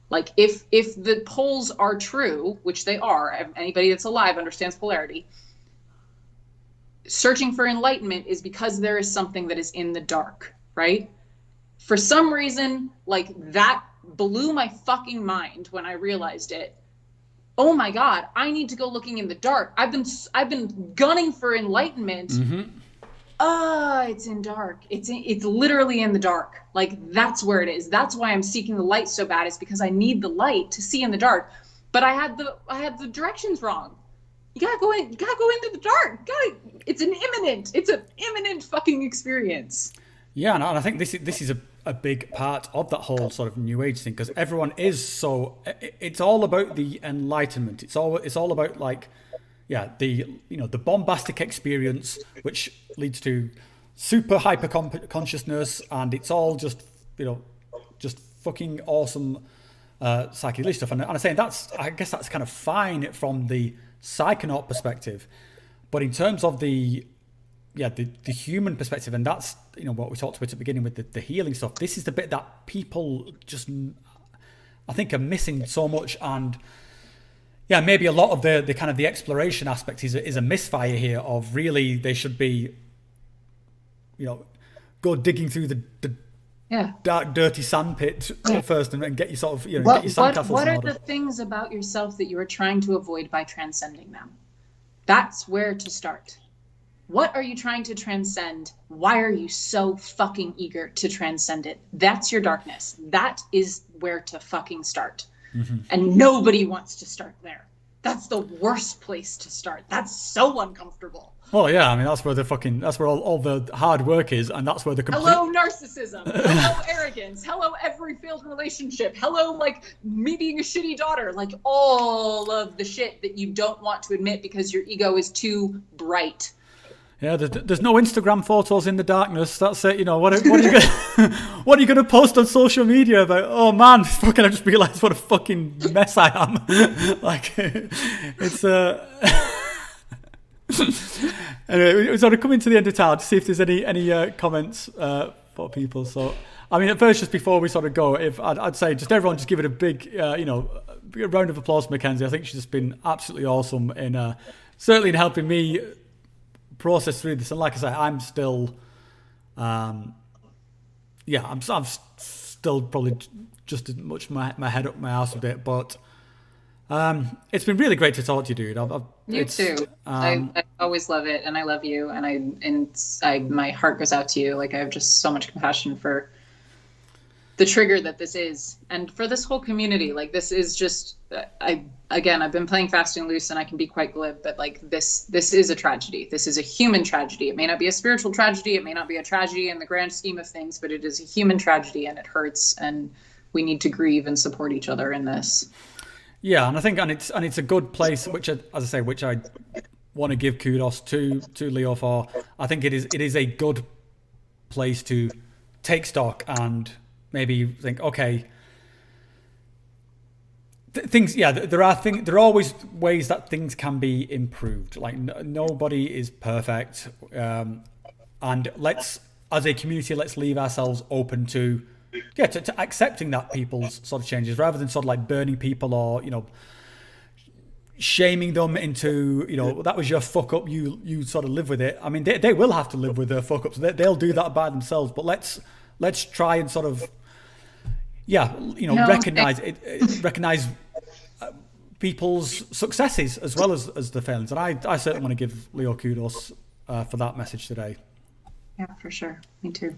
Like, if the poles are true, which they are, anybody that's alive understands polarity, searching for enlightenment is because there is something that is in the dark, right? For some reason, like, that blew my fucking mind when I realized it. Oh my God, I need to go looking in the dark. I've been gunning for enlightenment. It's in dark. It's literally in the dark. Like, that's where it is. That's why I'm seeking the light so bad, is because I need the light to see in the dark. But I had the directions wrong. You gotta go in. You gotta go into the dark. It's an imminent fucking experience. Yeah, and I think this is a big part of that whole sort of New Age thing, because everyone is so. It's all about the enlightenment. It's all about, like, yeah, the bombastic experience, which leads to super hyper consciousness, and it's all just fucking awesome psychedelic stuff. And I'm saying I guess that's kind of fine from the psychonaut perspective, but in terms of the human perspective, and that's what we talked about at the beginning with the healing stuff. This is the bit that people just, I think, are missing so much. And yeah, maybe a lot of the kind of the exploration aspect is a misfire here, of really they should be, go digging through the dark, dirty sandpit first, and get your sort of, get your sandcastles. What are the things about yourself that you are trying to avoid by transcending them? That's where to start. What are you trying to transcend? Why are you so fucking eager to transcend it? That's your darkness. That is where to fucking start. And nobody wants to start there. That's the worst place to start. That's so uncomfortable. Well, yeah, I mean, that's where all the hard work is, and that's where the complete... Hello, narcissism. Hello, arrogance. Hello, every failed relationship. Hello, like, me being a shitty daughter. Like, all of the shit that you don't want to admit because your ego is too bright. Yeah, there's no Instagram photos in the darkness. That's it. What are you gonna what are you gonna post on social media about? Oh man, fucking! I just realised what a fucking mess I am. Like, it's Anyway, we're sort of coming to the end of time to see if there's any comments for people. So, I mean, at first, just before we sort of go, if I'd say just everyone just give it a big a round of applause for Mackenzie. I think she's just been absolutely awesome in certainly in helping me process through this. And like I say, I'm still I'm still probably just as much my head up my ass with it, but It's been really great to talk to you, dude. You too. I always love it, and I love you, and my heart goes out to you. Like, I have just so much compassion for the trigger that this is, and for this whole community. Like, this is just, I've been playing fast and loose, and I can be quite glib, but like this is a tragedy. This is a human tragedy. It may not be a spiritual tragedy. It may not be a tragedy in the grand scheme of things, but it is a human tragedy, and it hurts, and we need to grieve and support each other in this. Yeah, and I think, and it's a good place, which, as I say, which I want to give kudos to Leo for. I think it is a good place to take stock and maybe think, okay, things. Yeah, there are always ways that things can be improved. Like, nobody is perfect, and let's, as a community, let's leave ourselves open to accepting that people's sort of changes, rather than sort of like burning people or, shaming them into, that was your fuck up, you sort of live with it. I mean, they will have to live with their fuck ups. They'll do that by themselves. But let's try and sort of, recognize people's successes as well as the failings. And I certainly want to give Leo kudos for that message today. Yeah, for sure. Me too.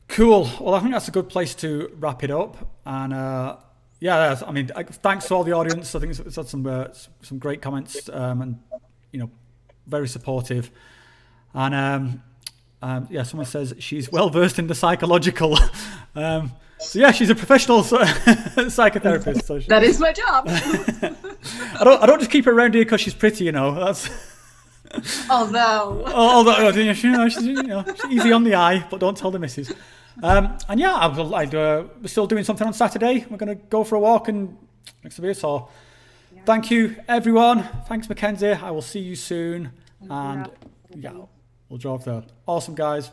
Cool. Well, I think that's a good place to wrap it up. And thanks to all the audience. I think it's had some great comments, and very supportive. And someone says she's well versed in the psychological. So yeah, she's a professional psychotherapist. So that is my job. I don't just keep her around here because she's pretty. That's. Although she's easy on the eye, but don't tell the missus. We're still doing something on Saturday. We're going to go for a walk and drink some beer. So, thank you, everyone. Thanks, Mackenzie. I will see you soon. And we'll drive there. Awesome, guys.